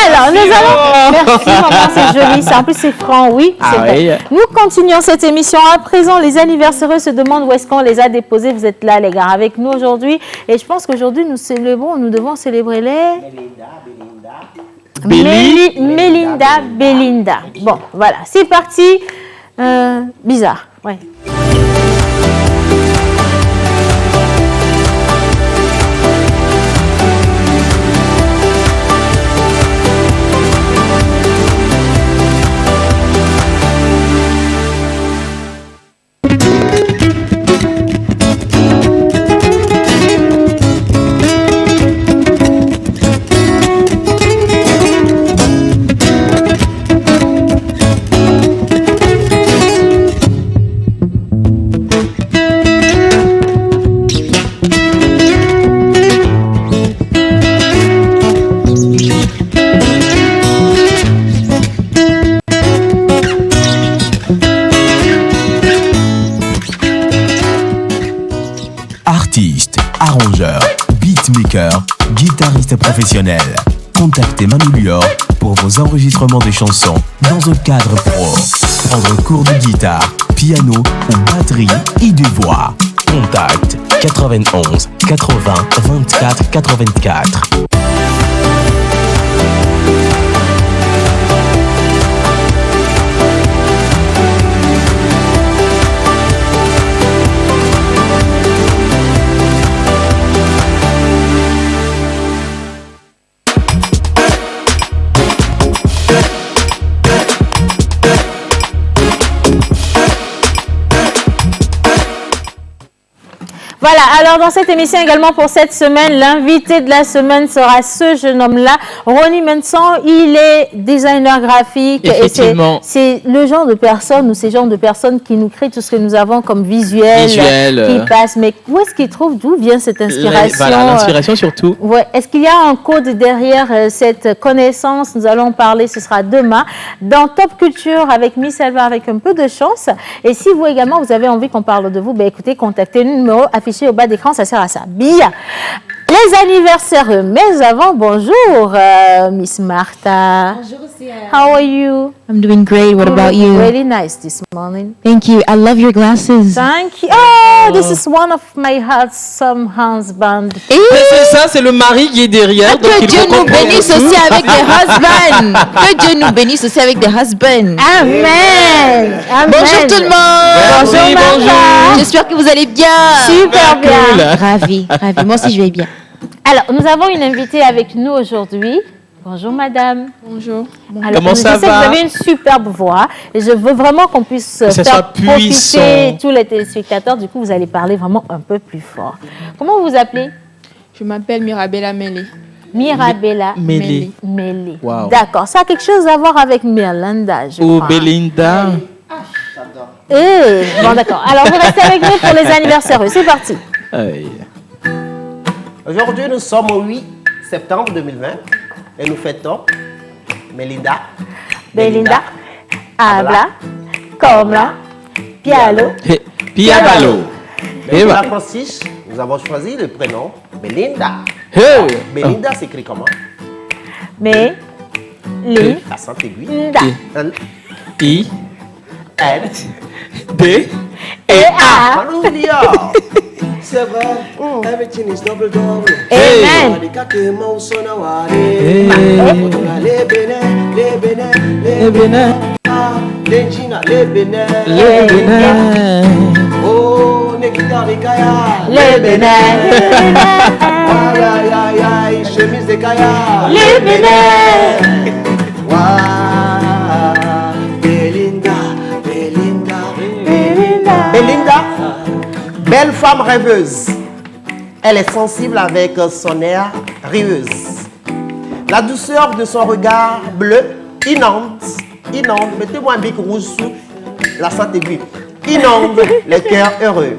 Alors, nous allons... Merci, maman, c'est joli. En plus, c'est franc, oui. C'est vrai. Nous continuons cette émission. À présent, les anniversaires se demandent où est-ce qu'on les a déposés. Vous êtes là, les gars, avec nous aujourd'hui. Et je pense qu'aujourd'hui, nous devons célébrer les... Belinda. Bon, voilà, c'est parti. Bizarre, ouais. Baker, guitariste professionnel. Contactez Manu Lior pour vos enregistrements de chansons dans un cadre pro. Prendre cours de guitare, piano ou batterie et de voix. Contact 91 80 24 84. Voilà, alors dans cette émission également pour cette semaine, l'invité de la semaine sera ce jeune homme-là, Ronnie Menson. Il est designer graphique. Effectivement. Et c'est le genre de personne ou ces genres de personnes qui nous créent tout ce que nous avons comme visuel. Qui passe. Mais où est-ce qu'il trouve, d'où vient cette inspiration? Voilà, l'inspiration surtout. Ouais. Est-ce qu'il y a un code derrière cette connaissance? Nous allons en parler, ce sera demain, dans Top Culture avec Miss Elva, avec un peu de chance. Et si vous également, vous avez envie qu'on parle de vous, ben écoutez, contactez le numéro affiché au bas d'écran, ça sert à ça. Bien. Les anniversaires, mais avant, bonjour, Miss Martha. Bonjour, How are you? I'm doing great. What about you? Really nice this morning. Thank you. I love your glasses. Thank you. Oh, this is one of my handsome husband. C'est ça, c'est le mari qui est derrière. Que Dieu nous bénisse aussi avec des husbands. Que Dieu nous bénisse aussi avec des husbands. Amen. Amen. Bonjour tout le monde. Bonjour, Martha. J'espère que vous allez bien. Super bien. Cool. Ravi. Moi aussi je vais bien. Alors, nous avons une invitée avec nous aujourd'hui. Bonjour, madame. Bonjour. Alors, comment ça va? Je sais que vous avez une superbe voix et je veux vraiment qu'on puisse faire profiter tous les téléspectateurs. Du coup, vous allez parler vraiment un peu plus fort. Comment vous vous appelez? Je m'appelle Mirabella Mele. Mirabella Mele. Wow. D'accord. Ça a quelque chose à voir avec Miranda, je crois. Ou Belinda. Bon, d'accord. Alors, vous restez avec nous pour les anniversaires. C'est parti. Aujourd'hui, nous sommes au 8 septembre 2020 et nous fêtons Melinda, Belinda, Habla, Comla, Pialo, Piabalo. Pour la Francis, nous avons choisi le prénom Belinda. Belinda s'écrit comment? La Sainte Aiguille. I N D E A. C'est vrai, everything is double double. Amen. Oh, Nekita Rikaya. Le Bénin. Aïe, aïe, aïe, aïe, chemise de Kaya. Le Bénin. Belinda, Belinda, Belinda. Belinda, belle femme rêveuse. Elle est sensible avec son air rieuse. La douceur de son regard bleu inonde, mettez-moi un bic rouge sous la Sainte Aiguille, inonde le cœur heureux.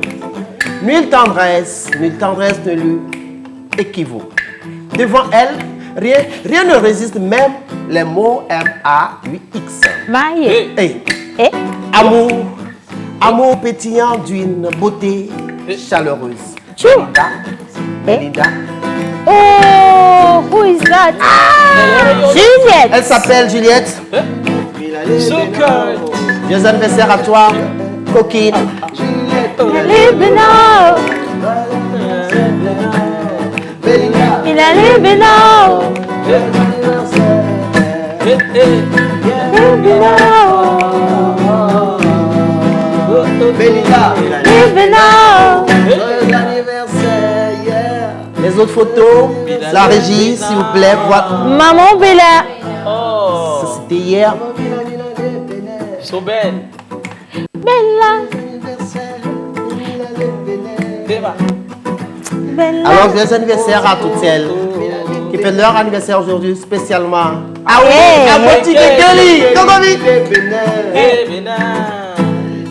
Nulle tendresse ne lui équivaut. Devant elle, rien ne résiste, même les mots M-A-U-X. Amour pétillant d'une beauté chaleureuse. Belinda. Oh, who is that? Juliette. Elle s'appelle Juliette. Joyeux anniversaire à toi, coquine. Les autres photos, la régie, s'il vous plaît. Maman Bella. C'était hier. So belle. Bella. Alors, joyeux anniversaire à toutes celles qui fêtent leur anniversaire aujourd'hui spécialement. Ah oui, la boutique de Kelly.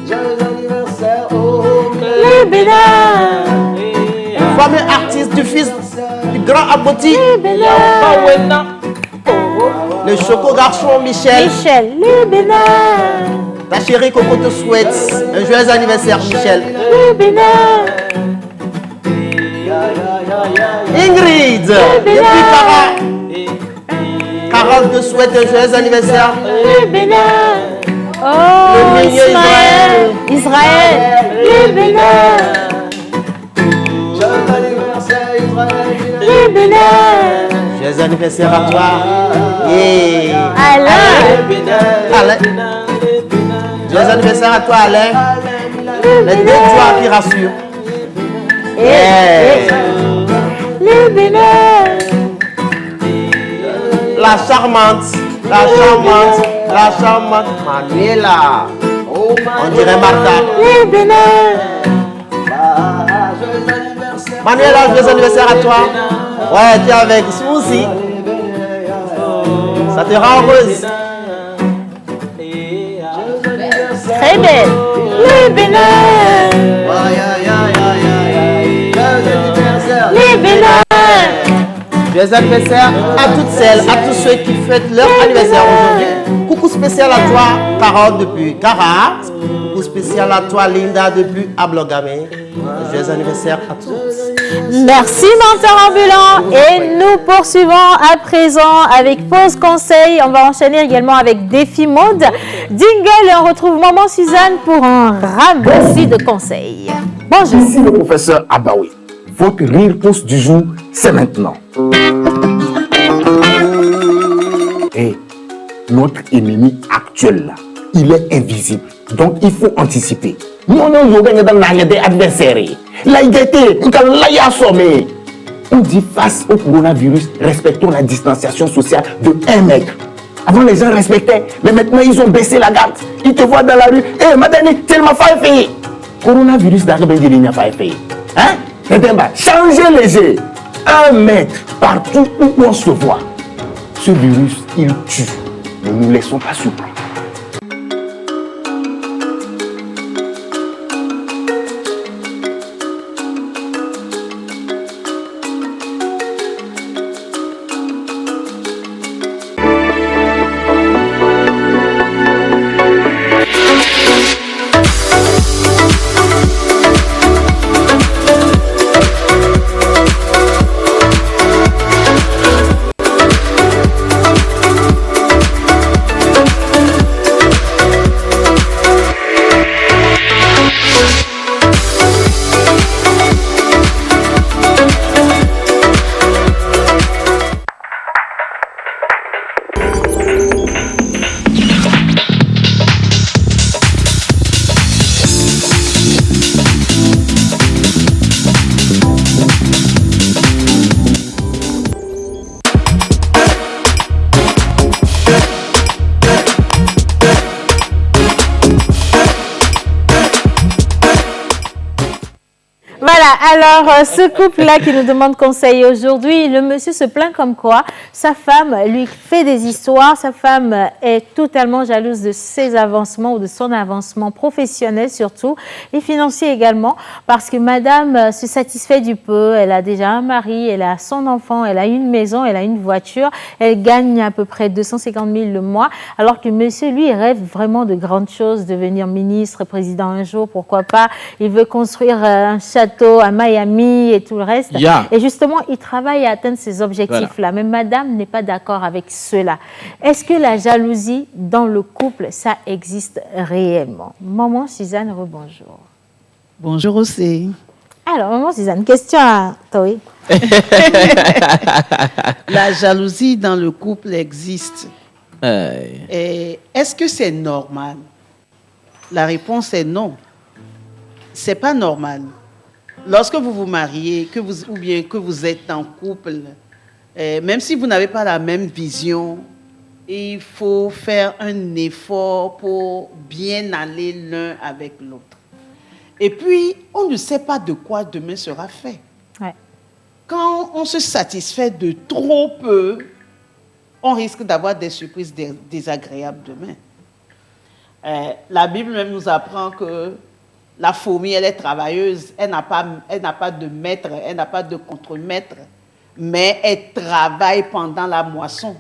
Joyeux anniversaire au Bénin. Fameux artiste du fils du grand Aboti. Le choco garçon Michel. Le Bénin. Ta chérie Coco te souhaite un joyeux anniversaire, Michel. Le Bénin. Ingrid, depuis Cara. Carole te souhaite un joyeux anniversaire. Le Bénin. Oh, le milieu Israël. Le Bénin. Joyeux anniversaire Israël. Le Bénin. Joyeux anniversaire à toi. Alain. Joyeux anniversaire à toi Alain. Les deux doigts qui rassurent. Le Bénin. La charmante Manuela. On dirait Martha. Le Bénin. Manuela, joyeux anniversaire à toi. Ouais, tu es avec Smoothie. Ça te rend heureuse. Très belle. Le Bénin. Le Bénin. Joyeux anniversaire à toutes celles, à tous ceux qui fêtent leur anniversaire aujourd'hui. Coucou spécial à toi, Carole depuis Cara. Coucou spécial à toi, Linda depuis Ablogame. Joyeux anniversaire à tous. Merci, menteur ambulant. Et nous poursuivons à présent avec pause conseil. On va enchaîner également avec défi mode. Dingle, et on retrouve Maman Suzanne pour un ramassis de conseils. Bonjour. Ici le professeur Abaoui. Votre rire pouce du jour, c'est maintenant. Et notre ennemi actuel là, il est invisible. Donc il faut anticiper. On dit face au coronavirus, respectons la distanciation sociale de 1 mètre. Avant les gens respectaient, mais maintenant ils ont baissé la garde. Ils te voient dans la rue. Eh, madame, tellement fait. Coronavirus d'arriver de l'Igna fait. Hein? Changez léger. 1 mètre partout où on se voit. Ce virus, il tue. Ne nous laissons pas surprendre. Alors, ce couple-là qui nous demande conseil aujourd'hui, le monsieur se plaint comme quoi sa femme lui fait des histoires, sa femme est totalement jalouse de ses avancements ou de son avancement professionnel surtout et financier également parce que madame se satisfait du peu, elle a déjà un mari, elle a son enfant, elle a une maison, elle a une voiture, elle gagne à peu près 250 000 le mois alors que monsieur lui rêve vraiment de grandes choses, devenir ministre, président un jour, pourquoi pas, il veut construire un château à Miami et tout le reste. Yeah. Et justement, il travaille à atteindre ces objectifs-là. Mais madame n'est pas d'accord avec cela. Est-ce que la jalousie dans le couple, ça existe réellement? Maman Suzanne, rebonjour. Bonjour aussi. Alors, maman Suzanne, question à toi. La jalousie dans le couple existe. Et est-ce que c'est normal? La réponse est non. C'est pas normal. Lorsque vous vous mariez, ou bien que vous êtes en couple, même si vous n'avez pas la même vision, il faut faire un effort pour bien aller l'un avec l'autre. Et puis, on ne sait pas de quoi demain sera fait. Ouais. Quand on se satisfait de trop peu, on risque d'avoir des surprises désagréables demain. La Bible même nous apprend que la fourmi, elle est travailleuse, elle n'a pas de maître, elle n'a pas de contremaître, mais elle travaille pendant la moisson.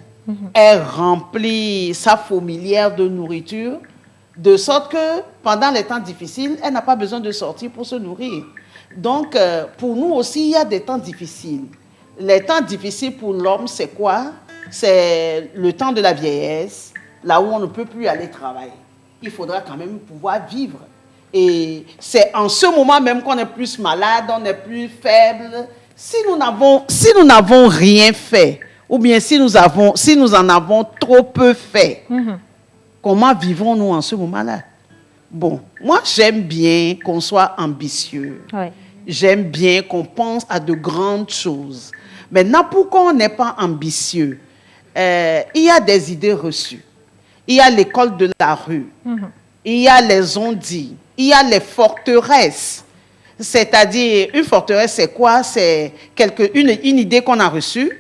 Elle remplit sa fourmilière de nourriture, de sorte que pendant les temps difficiles, elle n'a pas besoin de sortir pour se nourrir. Donc, pour nous aussi, il y a des temps difficiles. Les temps difficiles pour l'homme, c'est quoi? C'est le temps de la vieillesse, là où on ne peut plus aller travailler. Il faudra quand même pouvoir vivre. Et c'est en ce moment même qu'on est plus malade, on est plus faible. Si nous n'avons rien fait, ou bien si nous en avons trop peu fait, comment vivons-nous en ce moment-là? Bon, moi j'aime bien qu'on soit ambitieux. Ouais. J'aime bien qu'on pense à de grandes choses. Maintenant, pourquoi on n'est pas ambitieux? Il y a des idées reçues. Il y a l'école de la rue. Il y a les on-dit. Il y a les forteresses. C'est-à-dire, une forteresse, c'est quoi? C'est une idée qu'on a reçue,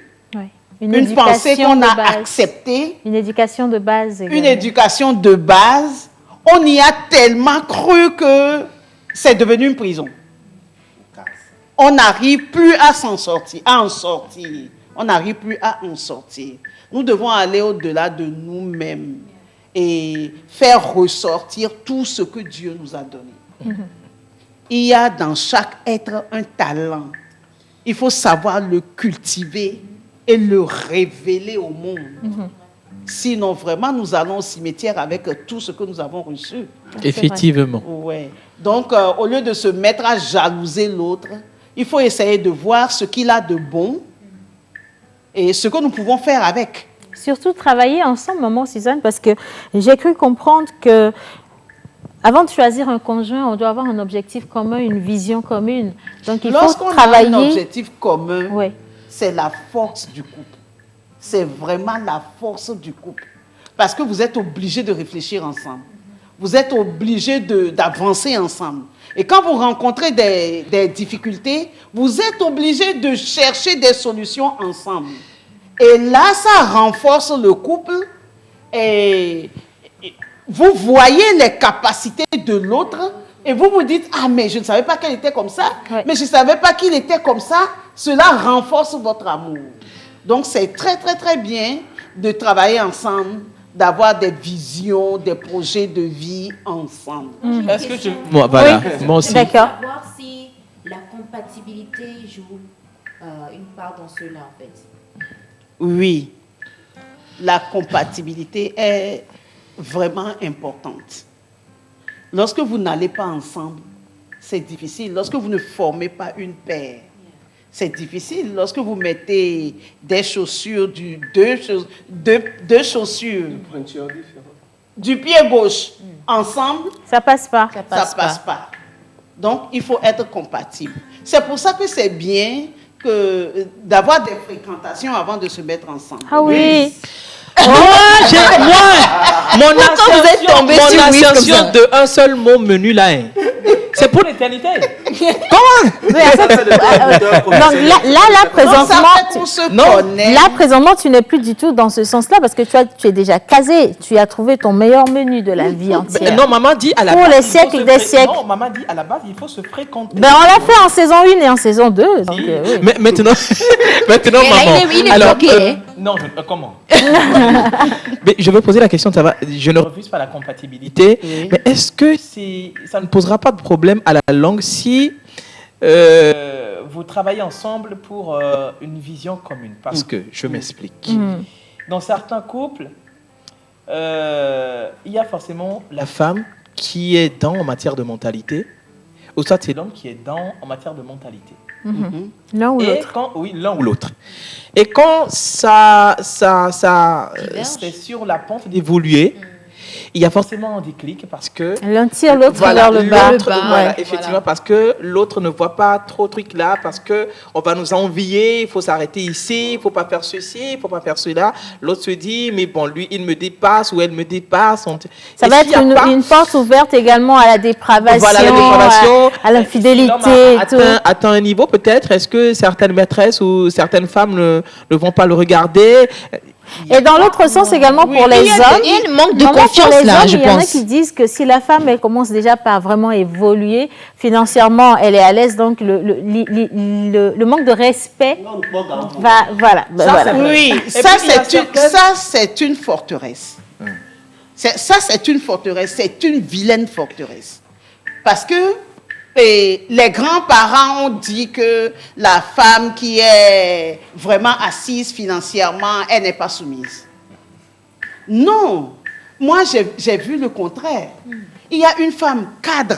une pensée qu'on a acceptée. Une éducation de base. Également. Une éducation de base. On y a tellement cru que c'est devenu une prison. On n'arrive plus à en sortir. On n'arrive plus à en sortir. Nous devons aller au-delà de nous-mêmes et faire ressortir tout ce que Dieu nous a donné. Il y a dans chaque être un talent. Il faut savoir le cultiver et le révéler au monde. Sinon, vraiment, nous allons au cimetière avec tout ce que nous avons reçu. Effectivement. Ouais. Donc, au lieu de se mettre à jalouser l'autre, il faut essayer de voir ce qu'il a de bon et ce que nous pouvons faire avec. Surtout travailler ensemble, maman Suzanne, parce que j'ai cru comprendre que avant de choisir un conjoint, on doit avoir un objectif commun, une vision commune. Donc, il faut travailler. Lorsqu'on a un objectif commun, c'est la force du couple. C'est vraiment la force du couple. Parce que vous êtes obligés de réfléchir ensemble. Vous êtes obligés d'avancer ensemble. Et quand vous rencontrez des difficultés, vous êtes obligés de chercher des solutions ensemble. Et là, ça renforce le couple et vous voyez les capacités de l'autre et vous vous dites, ah mais je ne savais pas qu'elle était comme ça, mais je ne savais pas qu'il était comme ça. Cela renforce votre amour. Donc c'est très très très bien de travailler ensemble, d'avoir des visions, des projets de vie ensemble. Est-ce que moi, voilà, moi aussi. D'accord. Savoir si la compatibilité joue une part dans cela en fait. Oui, la compatibilité est vraiment importante. Lorsque vous n'allez pas ensemble, c'est difficile. Lorsque vous ne formez pas une paire, c'est difficile. Lorsque vous mettez des chaussures, deux chaussures du pied gauche ensemble, ça passe pas. Ça passe pas. Donc, il faut être compatible. C'est pour ça que c'est bien d'avoir des fréquentations avant de se mettre ensemble. Ah oui. Mon ascension de un seul mot menu là. C'est pour l'éternité. Comment? Là, présentement, tu n'es plus du tout dans ce sens-là parce que tu es déjà casé. Tu as trouvé ton meilleur menu de la vie entière. Non, maman dit à la base. Pour les siècles des siècles. Non, maman dit à la base, il faut se fréquenter. Ben, on l'a fait en saison 1 et en saison 2. Donc, oui. Mais maintenant, maman. Il est bloqué. Non, comment? Mais je vais poser la question, ça va. Je ne refuse pas la compatibilité, mais est-ce que ça ne posera pas de problème à la longue si vous travaillez ensemble pour une vision commune? Parce que, je m'explique. Dans certains couples, il y a forcément la femme qui est dans en matière de mentalité, ou soit c'est l'homme qui est dans en matière de mentalité. L'un ou l'autre. Oui, l'un ou l'autre. Et quand ça c'est sur la pente d'évoluer, il y a forcément un déclic parce que l'un tire l'autre vers le bas. Effectivement, parce que l'autre ne voit pas trop truc là, parce que on va nous envier, il faut s'arrêter ici, il faut pas faire ceci, il faut pas faire cela. L'autre se dit, mais bon, lui, il me dépasse ou elle me dépasse. Ça va être une porte ouverte également à la dépravation, à l'infidélité. Si atteint un niveau peut-être, est-ce que certaines maîtresses ou certaines femmes ne vont pas le regarder? Et dans l'autre sens également pour les hommes, il y a un manque de confiance là, je pense. Il y en a qui disent que si la femme elle commence déjà par vraiment évoluer financièrement, elle est à l'aise, donc le manque de respect va Oui, ça c'est une forteresse. Ça c'est une forteresse, c'est une vilaine forteresse. Parce que Et les grands-parents ont dit que la femme qui est vraiment assise financièrement, elle n'est pas soumise. Non, moi j'ai vu le contraire. Il y a une femme cadre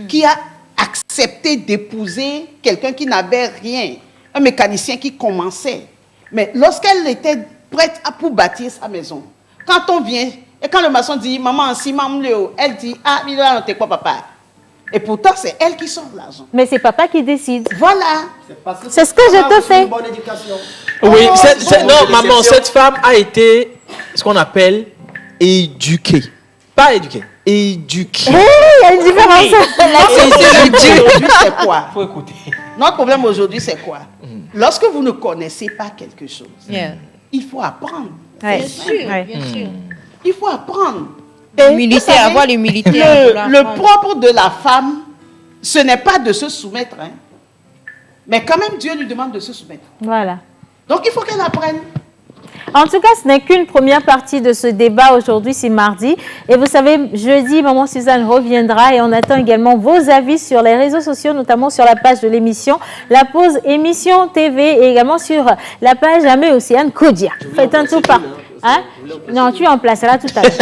qui a accepté d'épouser quelqu'un qui n'avait rien, un mécanicien qui commençait. Mais lorsqu'elle était prête pour bâtir sa maison, quand on vient, et quand le maçon dit, maman, si maman, elle dit, ah, il a noté quoi, papa? Et pourtant, c'est elle qui sort l'argent. Mais c'est papa qui décide. Voilà. C'est ce que je te fais. Oui, non, maman, cette femme a été ce qu'on appelle éduquée. Pas éduquée, éduquée. Il y a une différence. Aujourd'hui, c'est quoi? Faut écouter. Notre problème aujourd'hui, c'est quoi? Lorsque vous ne connaissez pas quelque chose, il faut apprendre. Bien sûr, bien sûr. Il faut apprendre. L'humilité, avoir l'humilité. Le propre de la femme, ce n'est pas de se soumettre. Hein. Mais quand même, Dieu lui demande de se soumettre. Voilà. Donc, il faut qu'elle apprenne. En tout cas, ce n'est qu'une première partie de ce débat. Aujourd'hui, c'est mardi. Et vous savez, jeudi, Maman Suzanne reviendra et on attend également vos avis sur les réseaux sociaux, notamment sur la page de l'émission, La Pause Émission TV et également sur la page Amé Océane Kodia. Faites un tour par... Hein? Non, tu es en place là tout à l'heure.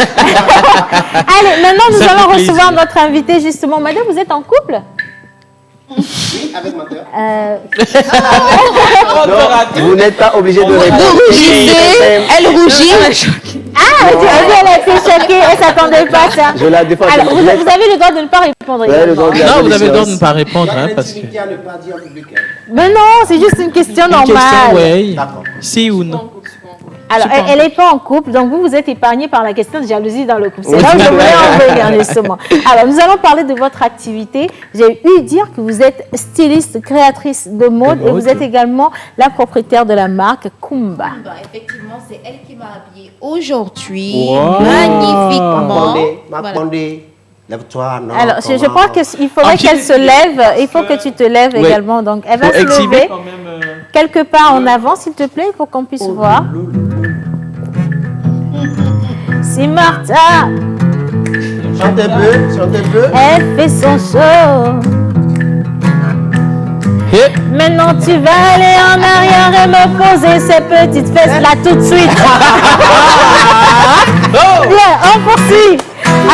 Allez, maintenant, nous allons recevoir notre invité, justement. Madame, vous êtes en couple? Oui, avec ma tête. Non, vous n'êtes pas obligé de répondre. Vous rougissez, elle rougit. Ah, tu as vu, elle a été choquée, elle ne s'attendait pas à ça. Je la défends. Alors, vous avez le droit de ne pas répondre. Non, vous avez le droit de ne pas répondre. Hein, parce que... Mais non, c'est juste une question normale. Oui. Si ou non. Alors, elle n'est pas en couple, donc vous êtes épargné par la question de jalousie dans le couple. C'est là où je voulais en venir, justement. Alors, nous allons parler de votre activité. J'ai eu dire que vous êtes styliste, créatrice de mode et vous êtes également la propriétaire de la marque Kumba. Effectivement, c'est elle qui m'a habillée aujourd'hui, magnifiquement. Lève-toi, non. Alors, je crois qu'il faudrait qu'elle se lève. Il faut que tu te lèves également. Donc, elle va se lever quelque part en avant, s'il te plaît, pour qu'on puisse voir. Si Martha, chante un peu, elle fait son show. Maintenant tu vas aller en arrière et me poser ces petites fesses là tout de suite. Bien, on poursuit.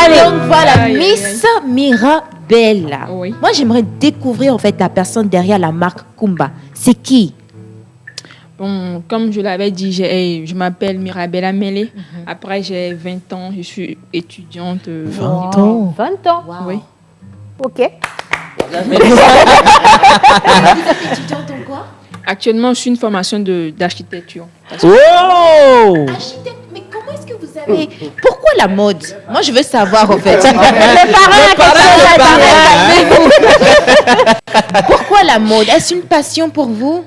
Allez, donc voilà, Miss Mirabella. Oui. Moi, j'aimerais découvrir en fait la personne derrière la marque Kumba. C'est qui? Bon, comme je l'avais dit, je m'appelle Mirabella Mele. Après, j'ai 20 ans, je suis étudiante. 20 ans? 20 ans? Wow. Oui. Ok. Vous êtes étudiante en quoi? Actuellement, je suis une formation d'architecture. Oh! Mais comment est-ce que vous avez... Pourquoi la mode? Moi, je veux savoir, en fait. Pourquoi la mode? Est-ce une passion pour vous?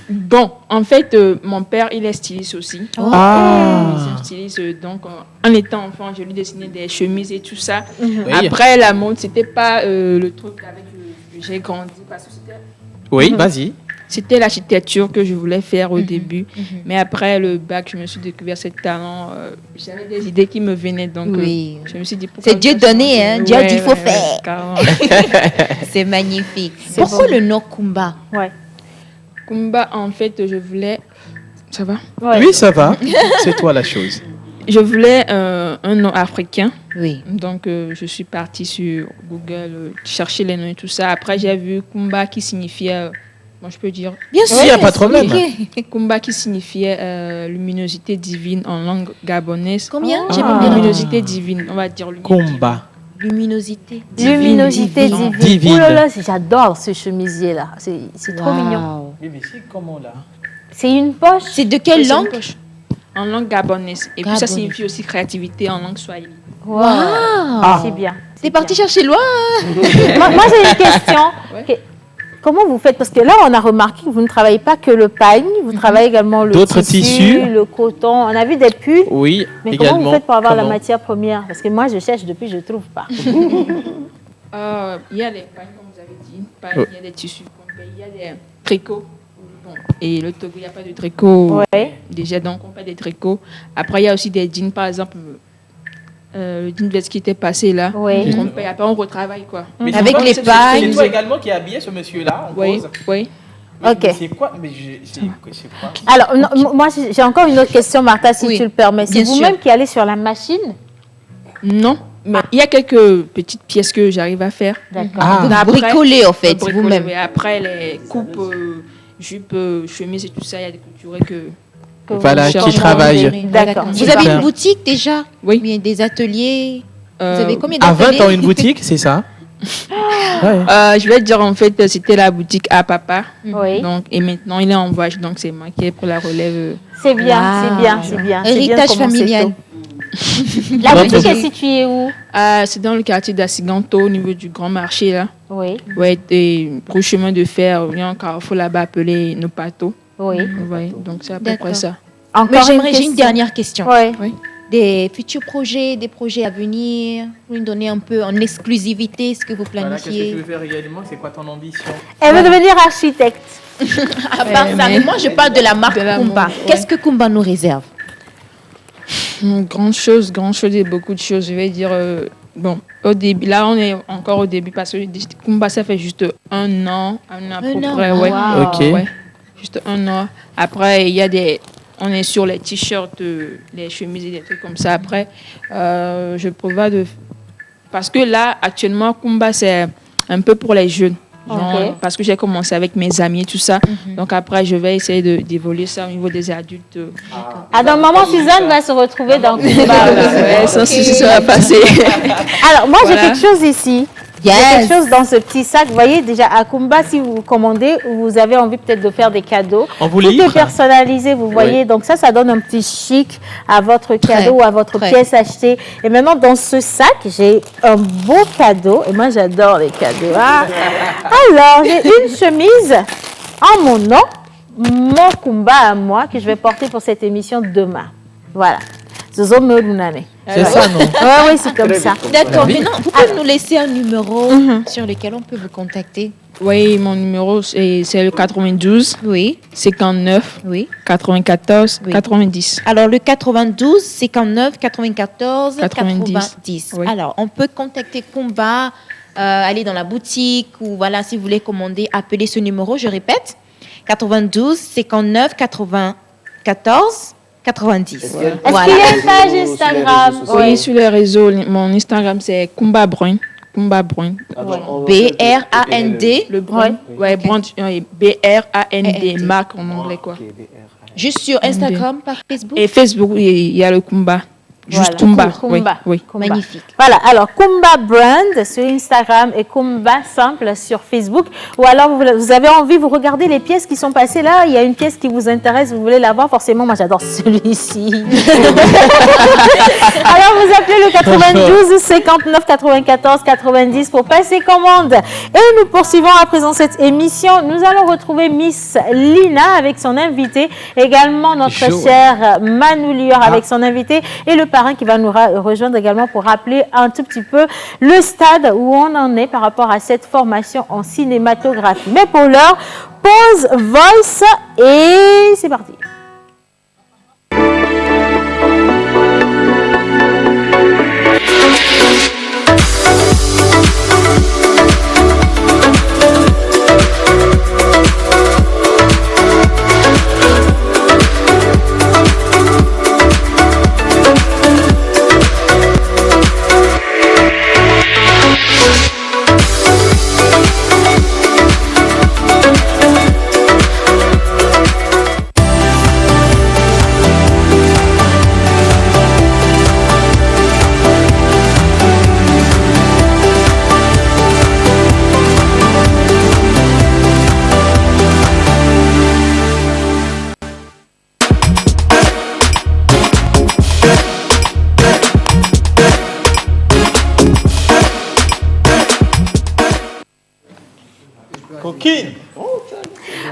Bon, en fait, mon père, il est styliste aussi. Oh. Il est styliste, donc en étant enfant, je lui dessinais des chemises et tout ça. Oui. Après, la mode, c'était pas le truc avec que j'ai grandi. Parce que c'était... Oui, vas-y. C'était l'architecture que je voulais faire au début. Mais après le bac, je me suis découvert ce talent. J'avais des idées qui me venaient. Donc, je me suis dit... C'est Dieu donné, hein? Dieu dit qu'il faut faire. C'est magnifique. Pourquoi le nom Kumba? Ouais. Kumba, en fait, je voulais... Ça va? Oui, ça va. C'est toi la chose. Je voulais un nom africain. Oui. Donc, je suis partie sur Google, chercher les noms et tout ça. Après, j'ai vu Kumba qui signifiait... Moi, je peux dire... Bien sûr, il n'y a pas de problème. Kumba qui signifiait luminosité divine en langue gabonaise. Combien? Luminosité divine, on va dire luminosité. Kumba. Luminosité divine. Luminosité divine. Oh là là, j'adore ce chemisier-là. C'est trop mignon. Oui, mais c'est comment là? C'est une poche. C'est de quelle langue? En langue gabonaise. Et puis ça signifie aussi créativité en langue swahili. Wow. C'est bien. T'es parti chercher loin. Moi j'ai une question. Ouais. Comment vous faites? Parce que là, on a remarqué que vous ne travaillez pas que le pagne, vous travaillez également le tissu, le coton. On a vu des pulls. Oui, mais également. Comment vous faites pour avoir la matière première? Parce que moi, je cherche depuis, je ne trouve pas. Il y a les pagnes, comme vous avez dit. Il y a des tissus. Il y a des tricots. Bon. Et le Togo, il n'y a pas de tricot. Ouais. Déjà, donc, on fait des tricots. Après, il y a aussi des jeans, par exemple. le Dinvest qui était passé là. Oui. Après, on retravaille quoi. Mais avec les pailles. C'est toi également qui a habillé ce monsieur-là en pause. Oui. Ok. C'est quoi? C'est quoi? Alors, non, moi, j'ai encore une autre question, Martha, si tu le permets. C'est vous-même qui allez sur la machine? Non. Mais il y a quelques petites pièces que j'arrive à faire. D'accord. Vous bricolez, en fait, vous-même. Après, les coupes, jupes, chemises et tout ça, il y a des couturiers que voilà, qui travaillent. D'accord. Vous avez une boutique déjà? Oui. Bien, des ateliers? Vous avez combien d'ateliers? À 20 ans, une boutique, c'est ça? Je vais te dire, en fait, c'était la boutique à papa. Oui. Donc, et maintenant, il est en voyage, donc c'est moi qui ai pris la relève. C'est bien, c'est bien, c'est bien. Héritage familial. La boutique est située où? C'est dans le quartier d'Assiganto, au niveau du grand marché, là. Oui. Ouais, et pour le chemin de fer, il y a un carrefour là-bas appelé Nopato. Oui. Ouais, donc c'est à peu près ça. Mais j'ai une dernière question. Oui. Des futurs projets, des projets à venir, vous nous donnez un peu en exclusivité ce que vous planifiez. Qu'est-ce que tu veux faire réellement? C'est quoi ton ambition? Elle veut devenir architecte. À part ça, mais moi je parle de la marque Kumba. Qu'est-ce que Kumba nous réserve? Grand chose et beaucoup de choses. Je vais dire, bon, au début, là on est encore au début parce que Kumba ça fait juste un an à peu près. Ouais. Wow. Ok. Ouais, juste un an. Après, il y a on est sur les t-shirts, les chemises et des trucs comme ça. Après, je prévois parce que là, actuellement, Kumba, c'est un peu pour les jeunes. Genre, parce que j'ai commencé avec mes amis et tout ça. Donc après, je vais essayer d'évoluer ça au niveau des adultes. Donc, Maman Suzanne va se retrouver dans Kumba. Ça va passer. Alors, moi, j'ai quelque chose ici. Il y a quelque chose dans ce petit sac. Vous voyez, déjà, à Kumba, si vous commandez, vous avez envie peut-être de faire des cadeaux. Tout est personnalisé, vous voyez. Donc ça donne un petit chic à votre cadeau ou à votre pièce achetée. Et maintenant, dans ce sac, j'ai un beau cadeau. Et moi, j'adore les cadeaux. Alors, j'ai une chemise en mon nom, mon Kumba à moi, que je vais porter pour cette émission demain. Voilà. C'est ça, non? Oui, c'est comme ça. D'accord, maintenant, vous pouvez nous laisser un numéro sur lequel on peut vous contacter? Oui, mon numéro, c'est le 92, 59, 94, 90. Alors, le 92, 59, 94, 90. Alors, on peut contacter Kumba, aller dans la boutique ou voilà, si vous voulez commander, appelez ce numéro, je répète, 92, 59, 94, 90. Est-ce qu'il y a une page Instagram? Oui, sur les réseaux. Mon Instagram, c'est Kumba Brun. Kumba Brun. B-R-A-N-D. Le Brun. Oui, B-R-A-N-D. Marque en anglais, quoi. Juste sur Instagram, par Facebook? Et Facebook, il y a le Kumba. Juste Kumba. Oui. Magnifique. Voilà, alors Kumba Brand sur Instagram et Kumba Simple sur Facebook. Ou alors vous avez envie, vous regardez les pièces qui sont passées là, il y a une pièce qui vous intéresse, vous voulez la voir, forcément, moi j'adore celui-ci. Alors vous appelez le 92 59 94 90 pour passer commande. Et nous poursuivons à présent cette émission. Nous allons retrouver Miss Lina avec son invité, également notre chère Manu Lior avec son invité et le parrain qui va nous rejoindre également pour rappeler un tout petit peu le stade où on en est par rapport à cette formation en cinématographie. Mais pour l'heure, pause voice et c'est parti.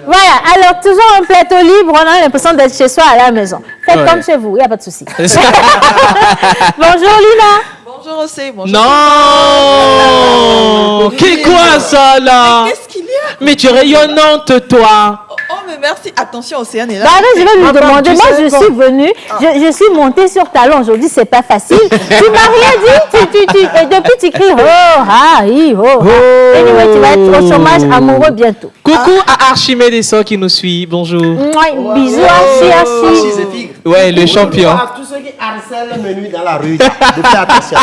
Voilà, alors toujours un plateau libre, on a l'impression d'être chez soi à la maison. Faites comme chez vous, il n'y a pas de souci. Bonjour Lina. Bonjour Océ, bonjour. Non, qu'est quoi ça là? Qu'est-ce qu'il y a? Mais tu es rayonnante toi. Oh mais merci. Attention, Océane est là. Bah, je vais lui demander. Moi, je suis venue, je suis montée sur talon. Aujourd'hui, c'est pas facile. Tu m'as rien dit. Et depuis, tu cries Anyway, tu vas être au chômage amoureux bientôt. Coucou à Archimède et Sœur qui nous suit. Bonjour. Bisous, Archie. Ouais, le champion. Tous ceux qui harcèlent mes nuits dans la rue, de faire attention.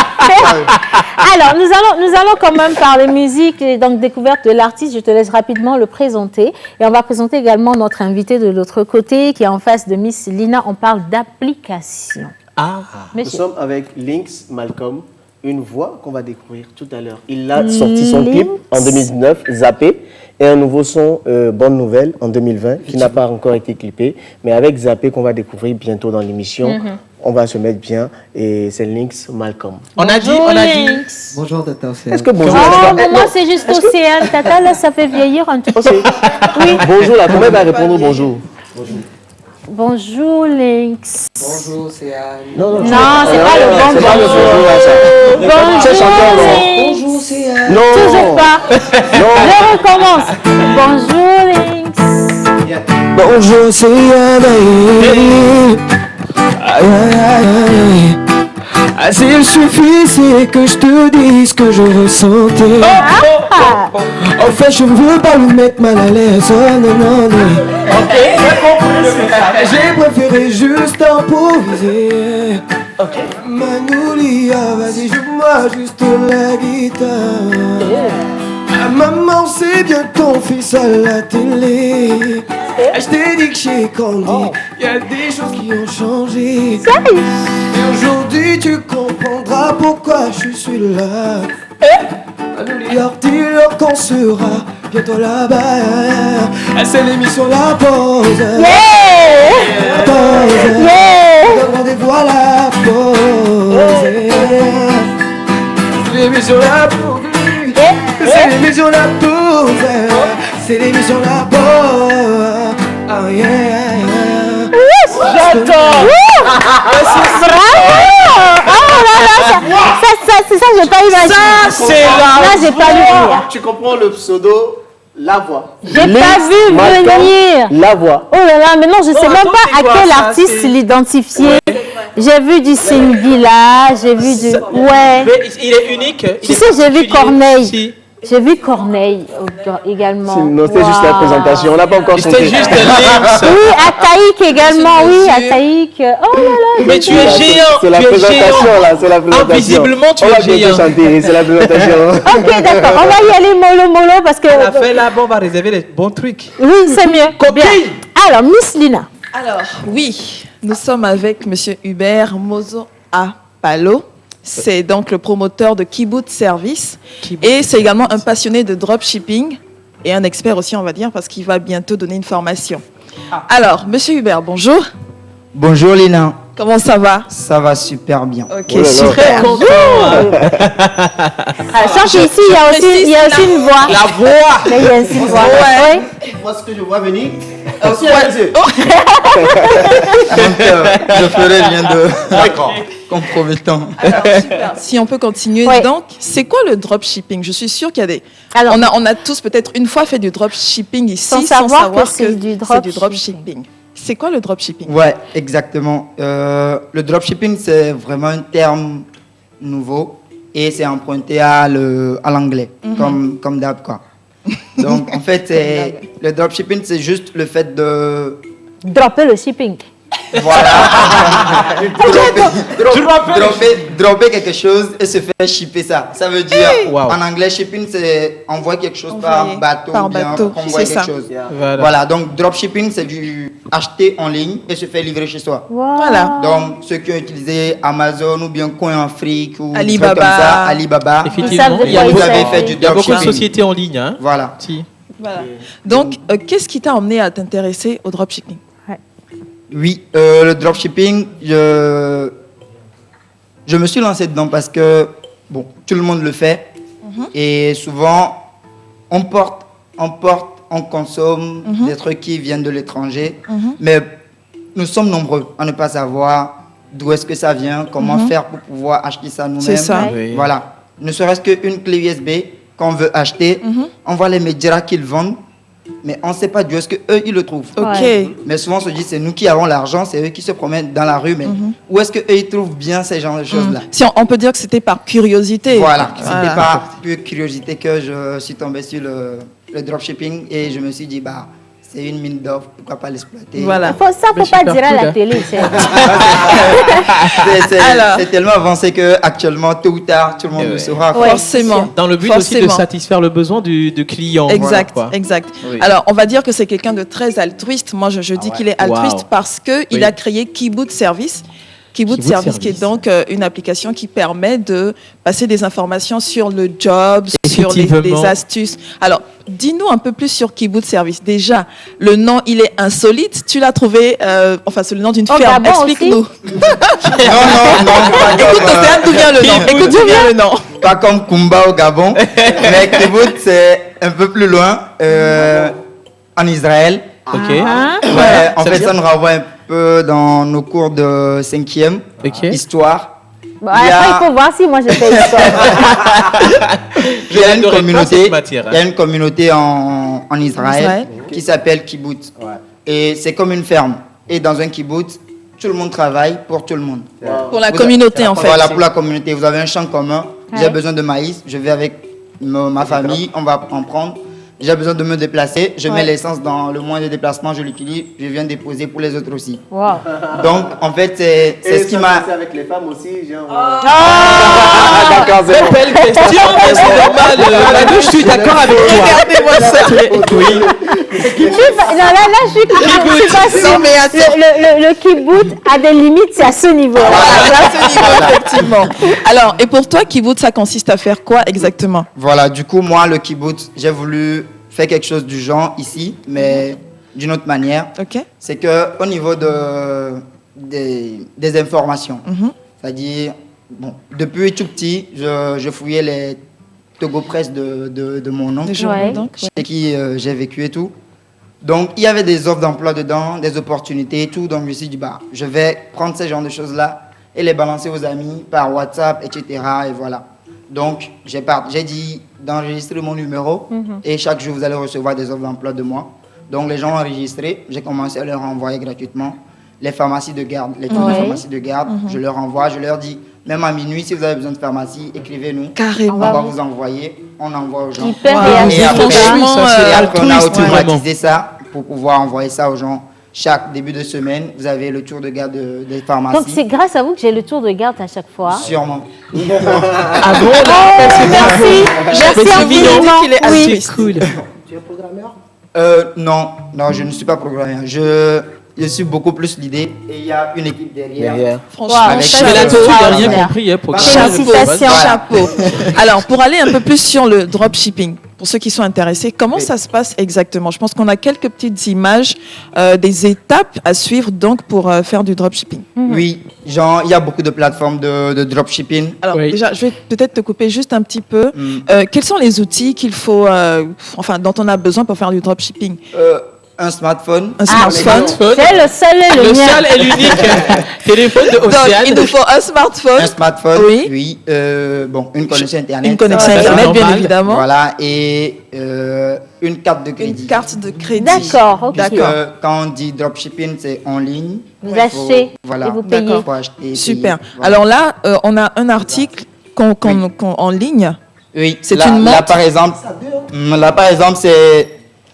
Alors, nous allons quand même parler musique et donc découverte de l'artiste. Je te laisse rapidement le présenter. Et on va présenter également notre invité de l'autre côté qui est en face de Miss Lina. On parle d'application. Nous sommes avec Lynx Malcolm, une voix qu'on va découvrir tout à l'heure. Il a sorti son clip en 2019, Zappé, et un nouveau son, Bonne Nouvelle, en 2020, qui n'a pas encore été clippé. Mais avec Zappé, qu'on va découvrir bientôt dans l'émission, on va se mettre bien. Et c'est Lynx Malcolm. On a dit. Bonjour, Tata Océane. Est-ce que bonjour? Moi, c'est juste Océane. Tata, là, ça fait vieillir un tout petit peu. Oui. Bonjour, là, comment elle va répondre au bonjour? Bonjour, Lynx. Bonjour, Océane. Non, c'est pas le bon bonjour. Bonjour, Lynx. Bonjour, Océane. Non. Toujours pas. Je recommence. Bonjour, Lynx. Bonjour, Océane. S'il suffisait que je te dise que je ressentais. En fait, je ne veux pas lui mettre mal à l'aise. Oh, non. J'ai préféré juste improviser. Manoulia, vas-y, joue-moi juste la guitare. Maman, c'est bien ton fils à la télé. Je t'ai dit que j'ai grandi, y a des choses qui ont changé. Et aujourd'hui tu comprendras pourquoi je suis là. À New York, dis-leur qu'on sera bientôt là-bas. C'est l'émission La Pause. La Pause. On donne rendez-vous à La Pause. C'est l'émission La Pause. C'est l'émission La Pause. C'est l'émission La Pause. Oh yeah. J'adore. Bravo. Oh là là, c'est ça, j'ai pas imaginé. Ça, c'est là, j'ai pas vu. Tu comprends le pseudo La Voix. J'ai pas vu venir. La Voix. Oh là là, mais non, je sais même pas à quel artiste l'identifier. J'ai vu du Singila, j'ai vu du... Ouais. Mais il est unique. Tu sais, j'ai vu Corneille. J'ai vu Corneille également. Non, c'était juste la présentation. On n'a pas encore C'était juste Lynx. Oui, Ataïk également. Oui, Ataïk. Oh là là. Mais tu es géant. C'est la présentation là, c'est la présentation. Invisiblement, tu es géant. Chanter, c'est la présentation. Ok, d'accord. On va y aller mollo parce que. À la fin là, on va réserver les bons trucs. Oui, c'est mieux. Bien. Alors, Miss Lina. Alors, oui, nous sommes avec Monsieur Hubert Mozo Apalo. C'est donc le promoteur de Kibbutz Service. Et c'est également un passionné de dropshipping et un expert aussi, on va dire, parce qu'il va bientôt donner une formation. Alors, Monsieur Hubert, bonjour. Bonjour Lina. Comment ça va? Ça va super bien. Ok, super. Sachant qu'ici, il y a aussi une voix. La voix. Il y a aussi une voix. Ouais. Moi, ce que je vois venir. Je ferai rien de compromettant. Alors, super. Si on peut continuer, donc, c'est quoi le dropshipping? Je suis sûre qu'il y a des... Alors, on a tous peut-être une fois fait du dropshipping ici sans savoir que c'est du dropshipping. C'est quoi le dropshipping? Ouais, exactement. Le dropshipping, c'est vraiment un terme nouveau et c'est emprunté à l'anglais, comme d'hab, quoi. Donc, en fait, le dropshipping, c'est juste le fait de... Dropper le shipping. Voilà. dropper quelque chose et se faire shipper ça. Ça veut dire, en anglais, shipping, c'est envoyer quelque chose par bateau. Envoyer quelque chose. Voilà, donc dropshipping, c'est du acheter en ligne et se faire livrer chez soi. Voilà. Donc, ceux qui ont utilisé Amazon ou bien Coin Afrique ou Alibaba. Comme ça, Alibaba. Effectivement, vous avez fait du dropshipping. Il y a beaucoup de sociétés en ligne. Hein. Voilà. Si. Voilà. Donc, qu'est-ce qui t'a emmené à t'intéresser au dropshipping? Oui, le dropshipping, je me suis lancé dedans parce que, bon, tout le monde le fait. Et souvent, on consomme des trucs qui viennent de l'étranger. Mais nous sommes nombreux à ne pas savoir d'où est-ce que ça vient, comment faire pour pouvoir acheter ça nous-mêmes. C'est ça. Oui. Voilà. Ne serait-ce qu'une clé USB qu'on veut acheter, on voit les médias qu'ils vendent. mais on ne sait pas d'où est-ce qu'eux, ils le trouvent. Ok. Mais souvent, on se dit, c'est nous qui avons l'argent, c'est eux qui se promènent dans la rue, mais où est-ce qu'eux, ils trouvent bien ces genres de choses-là? Si on peut dire que c'était par curiosité. Voilà, c'était par pure curiosité que je suis tombé sur le dropshipping et je me suis dit, bah, c'est une mine d'or, pourquoi pas l'exploiter? Voilà. Ça, faut pas dire à la télé. C'est tellement avancé que actuellement, tôt ou tard, tout le monde le saura. Forcément. Dans le but aussi de satisfaire le besoin du client. Exact, voilà, exact. Oui. Alors, on va dire que c'est quelqu'un de très altruiste. Moi, je dis qu'il est altruiste parce qu'il a créé Kiboot Service. Kiboot Service, qui est donc une application qui permet de passer des informations sur le job, sur les astuces. Alors, dis-nous un peu plus sur Kiboot Service. Déjà, le nom, il est insolite. Tu l'as trouvé, enfin, c'est le nom d'une ferme. Explique-nous. Non. Écoute, Océane, d'où vient le nom? Écoute, d'où vient le nom? Pas comme Kumba au Gabon, mais Kiboot, c'est un peu plus loin, en Israël. Ok. Ouais, en fait, ça nous renvoie un peu dans nos cours de 5e, histoire. Bon, après, il faut voir si moi je fais histoire. Il y a une communauté en Israël qui s'appelle Kibbutz. Et c'est comme une ferme. Et dans un kibbutz, tout le monde travaille pour tout le monde. Pour la communauté, en fait. Voilà, pour la communauté. Vous avez un champ commun. J'ai besoin de maïs. Je vais avec ma famille. On va en prendre. J'ai besoin de me déplacer, je mets l'essence dans le moyen de déplacement, je l'utilise, je viens déposer pour les autres aussi. Wow. Donc, en fait, c'est ce qui m'a... avec les femmes aussi, genre... D'accord, c'est bon. Belle question, mais c'est normal. Je suis d'accord avec toi. Regardez-moi ça. Oui. Non, là, je suis pas le kibbutz a des limites, c'est à ce niveau. Voilà, à ce niveau, effectivement. Alors, et pour toi, kibbutz, ça consiste à faire quoi exactement? Voilà, du coup, moi, le kibbutz, j'ai voulu faire quelque chose du genre ici, mais d'une autre manière. Ok. C'est qu'au niveau des informations, c'est-à-dire, bon, depuis tout petit, je fouillais les Togo Press de mon oncle, chez qui j'ai vécu et tout. Donc, il y avait des offres d'emploi dedans, des opportunités et tout. Donc, je me suis dit, bah, je vais prendre ces genres de choses-là et les balancer aux amis par WhatsApp, etc. Et voilà. Donc, j'ai dit d'enregistrer mon numéro et chaque jour, vous allez recevoir des offres d'emploi de moi. Donc, les gens ont enregistré. J'ai commencé à leur envoyer gratuitement les pharmacies de garde, les trucs de pharmacie de garde. Je leur envoie, je leur dis, même à minuit, si vous avez besoin de pharmacie, écrivez-nous. Carrément. On va vous envoyer. On envoie aux gens. Hyper Et après, on a vraiment. automatisé ça pour pouvoir envoyer ça aux gens. Chaque début de semaine, vous avez le tour de garde des pharmacies. Donc, c'est grâce à vous que j'ai le tour de garde à chaque fois. Sûrement. Ah bon? Merci. Merci infiniment. Oui. C'est cool. Tu es programmeur? Non, je ne suis pas programmeur. Je suis beaucoup plus l'idée et il y a une équipe derrière. Franchement, Mais là-dessus, il n'y a rien compris. Félicitations. Chapeau. Alors, pour aller un peu plus sur le dropshipping, pour ceux qui sont intéressés, comment ça se passe exactement? Je pense qu'on a quelques petites images des étapes à suivre donc pour faire du dropshipping. Oui, genre, il y a beaucoup de plateformes de dropshipping. Alors, déjà, je vais peut-être te couper juste un petit peu. Quels sont les outils qu'il faut, dont on a besoin pour faire du dropshipping? Un smartphone. Un smartphone. C'est le seul et le mien. Le seul et l'unique téléphone de Océane. Donc, il nous faut un smartphone. Un smartphone, oui. Une connexion Internet. Une connexion Internet, bien évidemment. Voilà, et une carte de crédit. Une carte de crédit. D'accord, ok. Quand on dit dropshipping, c'est en ligne. Vous achetez et vous payez. Faut acheter, Super. payer. Voilà. Alors là, on a un article en ligne. Oui, c'est une montre. Là, par exemple,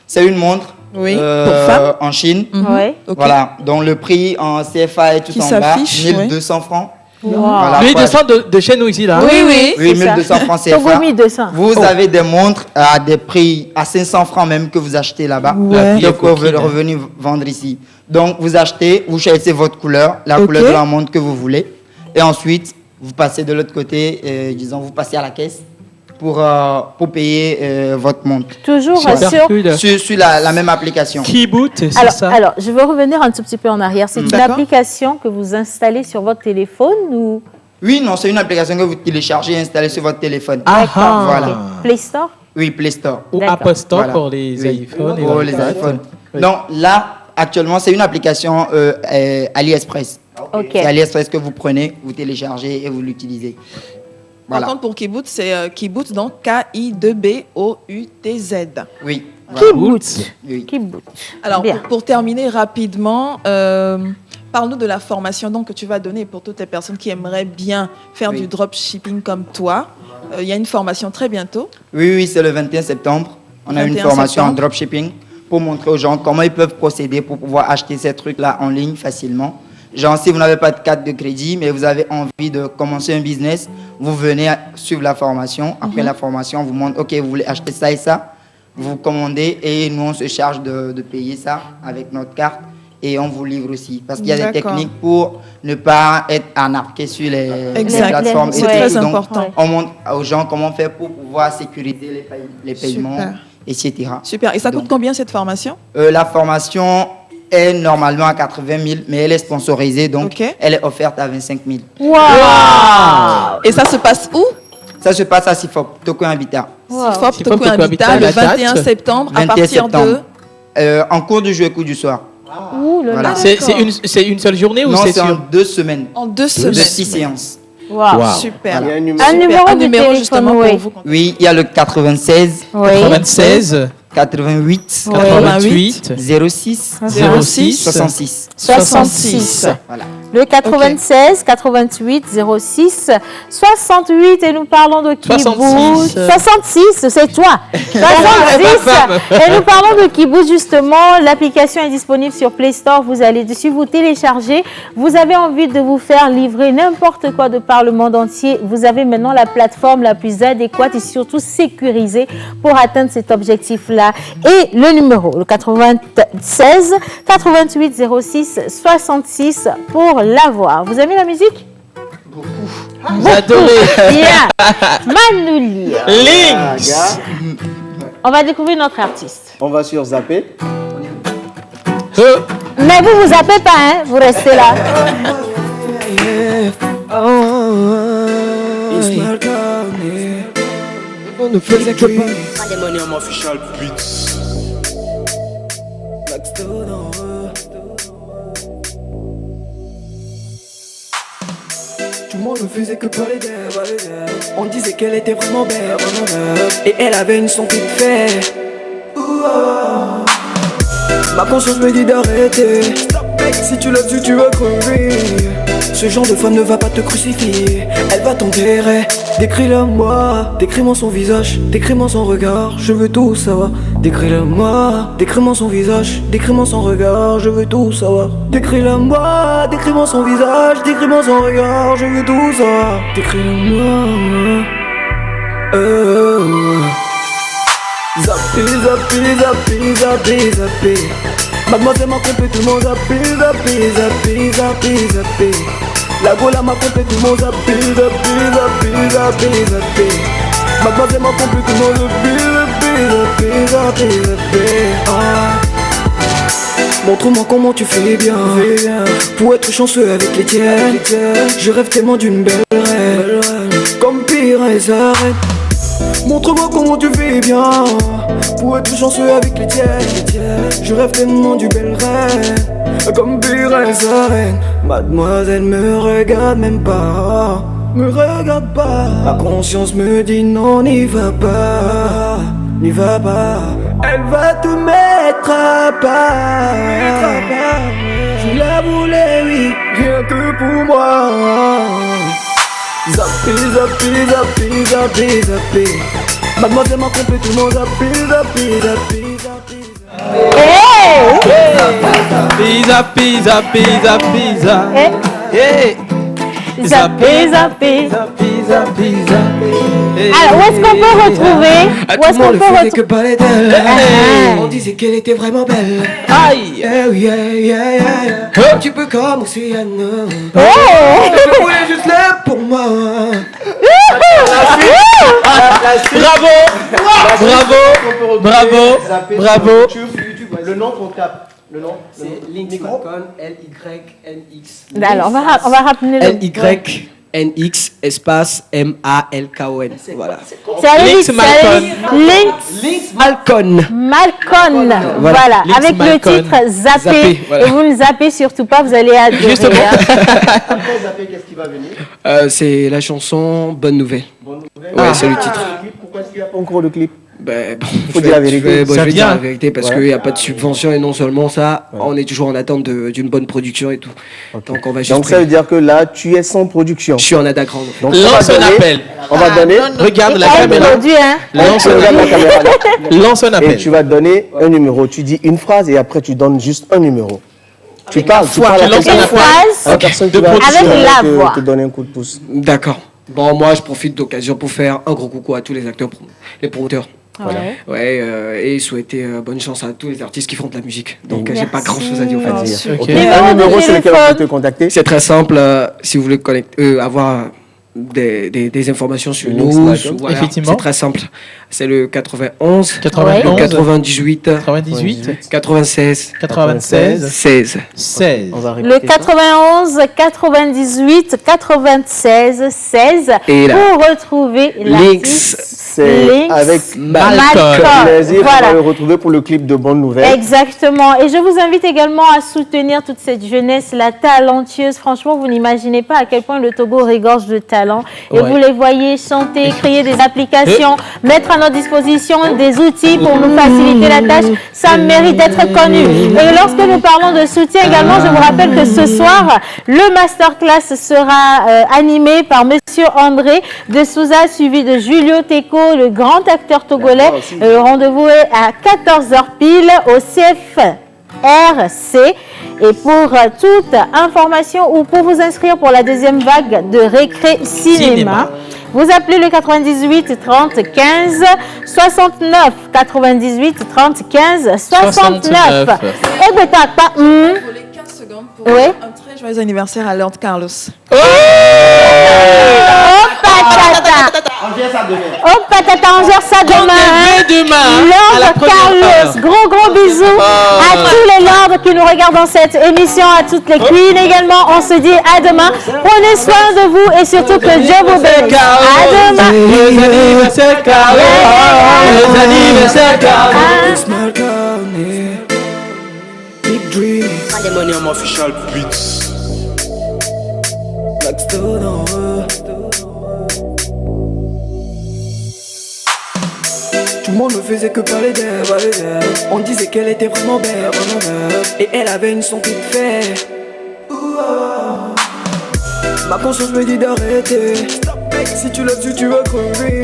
c'est une montre. Oui, pour femmes. En Chine. Ouais. Voilà, donc le prix en CFA est tout en bas, 1200 francs. Wow. Voilà, 1200 de chez nous ici, là. Oui, 1200 francs CFA. 1200. Vous avez des montres à des prix à 500 francs même que vous achetez là-bas. Ouais. Donc vous revenir vendre ici. Donc vous achetez, vous choisissez votre couleur, la couleur de la montre que vous voulez. Et ensuite, vous passez de l'autre côté, disons, vous passez à la caisse pour payer votre montre. Toujours sur la même application. Kiboot, c'est ça. Alors, je veux revenir un tout petit peu en arrière. C'est une application que vous installez sur votre téléphone ou... Oui, non, c'est une application que vous téléchargez et installez sur votre téléphone. D'accord. Voilà. Play Store? Oui, Play Store. Ou Apple Store pour les iPhones. Pour les iPhones. Donc là, actuellement, c'est une application AliExpress. Ok. C'est AliExpress que vous prenez, vous téléchargez et vous l'utilisez. Voilà. Par contre, pour Kiboot, c'est Kiboot, donc K-I-2-B-O-U-T-Z. Oui. Kibbutz. Oui. Kibbutz. Alors, pour terminer rapidement, parle-nous de la formation donc, que tu vas donner pour toutes les personnes qui aimeraient bien faire du dropshipping comme toi. Il y a une formation très bientôt. Oui, c'est le 21 septembre. On a une formation en dropshipping pour montrer aux gens comment ils peuvent procéder pour pouvoir acheter ces trucs-là en ligne facilement. Genre, si vous n'avez pas de carte de crédit, mais vous avez envie de commencer un business, vous venez suivre la formation. Après la formation, on vous montre, OK, vous voulez acheter ça et ça. Vous commandez et nous, on se charge de payer ça avec notre carte. Et on vous livre aussi. Parce qu'il y a des techniques pour ne pas être arnaqué sur les plateformes. C'est très important. On montre aux gens comment faire pour pouvoir sécuriser les paiements, etc. Super. Et ça coûte combien cette formation? La formation est normalement à 80 000, mais elle est sponsorisée, donc elle est offerte à 25 000. Wow. Et ça se passe où? Ça se passe à Sifop, Toko Habitat. Sifop, Toko Habitat, le 21 septembre, à partir de... en cours du jour et cours du soir. Voilà. C'est une seule journée ou non, c'est sur... en 2 semaines. En 2 semaines. De 6 séances. Wow. Super. Voilà. Un numéro justement pour vous. Oui, il y a le 96. 96. 88. 88. 06. 66. 66. Voilà. Le 96, 88, 06, 68 et nous parlons de Kibbutz. 66, c'est toi. 66 et nous parlons de Kibbutz justement. L'application est disponible sur Play Store. Vous allez dessus, vous téléchargez. Vous avez envie de vous faire livrer n'importe quoi de par le monde entier. Vous avez maintenant la plateforme la plus adéquate et surtout sécurisée pour atteindre cet objectif-là. Et le numéro, le 96, 88, 06, 66 pour l'avoir. Vous aimez la musique? Beaucoup. J'adorais. Bien. Manoulia. Links. On va découvrir notre artiste. On va sur Zappé. Mais vous zappez pas, hein? Vous restez là. On ne faisait que pas. Tout le monde ne faisait que parler d'elle. On disait qu'elle était vraiment belle. Et elle avait une son toute faite. Ma conscience me dit d'arrêter. Si tu l'as vu, tu vas crever. Ce genre de femme ne va pas te crucifier. Elle va t'enterrer. Décris-la moi, décris-moi son visage, décris-moi son regard, je veux tout savoir. Décris-la moi, décris-moi son visage, décris-moi son regard, je veux tout savoir. Décris-la moi, décris-moi son visage, décris-moi son regard, je veux tout savoir. Décris-la moi. Zappé, zappé, zappé, zappé, zappé. Mademoiselle m'a complètement zappé, zappé, zappé, zappé, zappé. La gola m'a complètement zappé, zappé, zappé, zappé, zappé. Mademoiselle m'a complètement zappé, zappé, zappé, zappé. Montre-moi comment tu fais bien pour être chanceux avec les tiennes. Je rêve tellement d'une belle reine, comme Pire et Zarek. Montre-moi comment tu fais bien pour être chanceux avec les tiennes. Je rêve tellement du bel rêve, comme Pire et Zarek. Mademoiselle me regarde même pas, me regarde pas. Ma conscience me dit non, n'y va pas, n'y va pas. Elle va te mettre à part. Je la voulais, oui, rien que pour moi. Zappé, zappé, zappé, zappé, zappé. Mademoiselle m'a complètement zappé, zappé, zappé, zappé. Pizza, pizza, pizza, pizza. Hey. Zappé, zappé. Pizza, pizza. Alors, où est-ce qu'on peut retrouver? Où est-ce qu'on peut que parler d'elle. On disait qu'elle était vraiment belle. Aïe. Tu peux comme Océane. Oh. Je voulais juste là pour moi. Bravo. Bravo. Bravo. Le nom qu'on tape. Le nom, c'est Links Malcolm, L-Y-N-X. Alors, on va rappeler le... L-Y-N-X, espace M-A-L-K-O-N. Voilà. Links Malcolm. Links Malcolm. Malcolm. Voilà. Avec le titre Zappé. Voilà. Et vous ne zappez surtout pas, vous allez adorer. Justement. Après Zappé, qu'est-ce qui va venir? C'est la chanson Bonne Nouvelle. Bonne Nouvelle. Ouais, c'est le titre. Pourquoi est-ce qu'il n'y a pas encore de clip? Ben, bon, faut dire la vérité. Je vais dire la vérité parce qu'il n'y a pas de subvention et non seulement ça, on est toujours en attente d'une bonne production et tout. Okay. Donc on va juste. Donc ça veut dire que là, tu es sans production. Je suis en Adagrand. Lance un appel. On va donner. Regarde la caméra. Lance un appel. Lance un appel. Et tu vas donner un numéro. Tu dis une phrase et après tu donnes juste un numéro. Tu parles à la personne qui va avec la voix. Te donner un coup de pouce. D'accord. Bon, moi, je profite d'occasion pour faire un gros coucou à tous les acteurs, les promoteurs. Voilà. Ouais, et souhaiter bonne chance à tous les artistes qui font de la musique. Donc, j'ai pas grand chose à dire. Un numéro sur lequel on peut te contacter. C'est très simple. Si vous voulez avoir des informations sur nous, voilà, c'est très simple. C'est le 91, 98, 96, 16. Le 91, 98, 96, 16. Et là, pour retrouver Links, c'est avec Malcolm. Voilà. On va le retrouver pour le clip de Bonne Nouvelle. Exactement. Et je vous invite également à soutenir toute cette jeunesse, la talentueuse. Franchement, vous n'imaginez pas à quel point le Togo regorge de talent. Et vous les voyez chanter, créer des applications, mettre à notre disposition des outils pour nous faciliter la tâche. Ça mérite d'être connu. Et lorsque nous parlons de soutien également, je vous rappelle que ce soir, le masterclass sera animé par Monsieur André de Souza, suivi de Julio Teco, le grand acteur togolais. Le rendez-vous est à 14h pile au CFRC. Et pour toute information ou pour vous inscrire pour la deuxième vague de Récré Cinéma, vous appelez le 98 30 15 69 98 30 15 69. Et bien, pas. Pour les 15 secondes pour un très joyeux anniversaire à Lord Carlos. Oh patata! Oh patata, on gère ça demain. Lord Carlos, gros bisous à tous les lords qui nous regardent dans cette émission, à toutes les queens également. On se dit à demain. Prenez soin de vous et surtout que Dieu vous bénisse. À demain. Les anniversaires Carlos. Les anniversaires Carlos. Big Dream. Pandemonium Official Beats. Blackstone en eux. Tout le monde ne faisait que parler d'elle. On disait qu'elle était vraiment belle. Et elle avait une son toute faite. Ma conscience me dit d'arrêter. Si tu l'as vu, tu vas crever.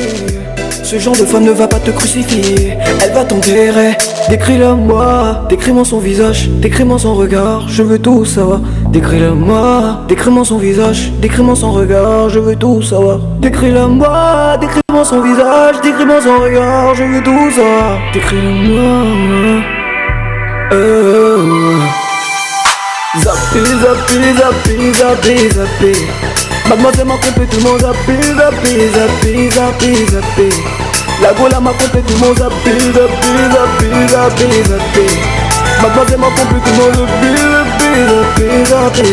Ce genre de femme ne va pas te crucifier. Elle va t'enterrer. Décris-le moi, décris-moi son visage, décris-moi son regard, je veux tout savoir. Décris-le moi, décris-moi son visage, décris-moi son regard, je veux tout savoir. Décris-le moi, décris-moi son visage, décris-moi son regard, je veux tout savoir. Décris-le moi. Zappé. Mademoiselle m'a trompé, tout le monde zappé. La gola m'a trompé, tout le monde zappé. Mademoiselle m'a trompé, tout le monde zappé.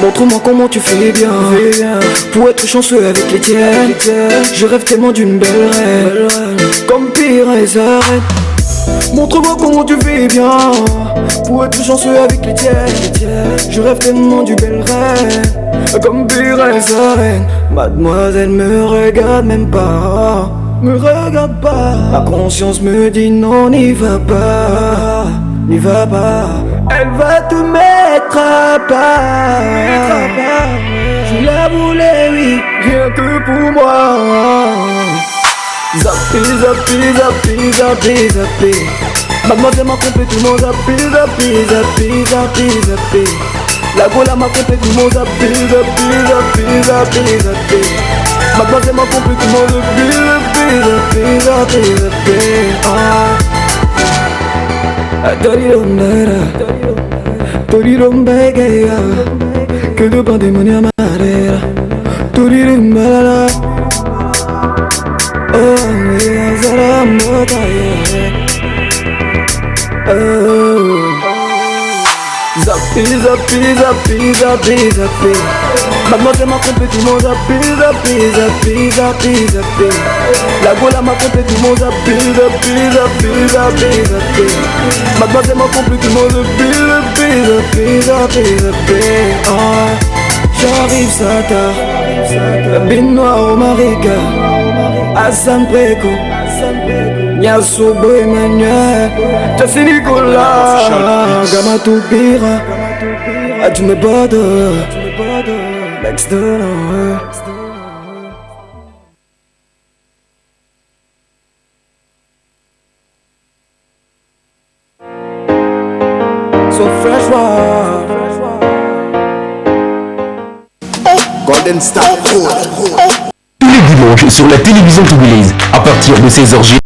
Montre-moi comment tu fais bien pour être chanceux avec les tiennes. Je rêve tellement d'une belle reine, comme pire et sa reine. Montre-moi comment tu fais bien pour être chanceux avec les tiennes. Je rêve tellement du bel rêve, comme pire et sa reine. Mademoiselle me regarde même pas, me regarde pas. Ma conscience me dit non, n'y va pas, n'y va pas. Elle va te mettre à part. Je la voulais, oui, rien que pour moi. Zappé. Mademoiselle m'a trompé, tout le monde zappé. La gola m'a trompé, tout le monde zappé. Mademoiselle m'a trompé, tout le monde zappé. Que de pandémonia madera. Zappé. Mademoiselle m'a trompé, tout le monde zappé. La gola m'a trompé, tout le monde zappé. Mademoiselle m'a trompé, tout le monde zappé. arrive Sata, la bine noire au Marika, Hassan Preko, Nyasubo Emmanuel, Tessie Nicolas, Gamatou Pira, Adjume Bada, Next Door. So fresh water. Golden Star. Tous les dimanches sur la télévision togolaise, à partir de 16h.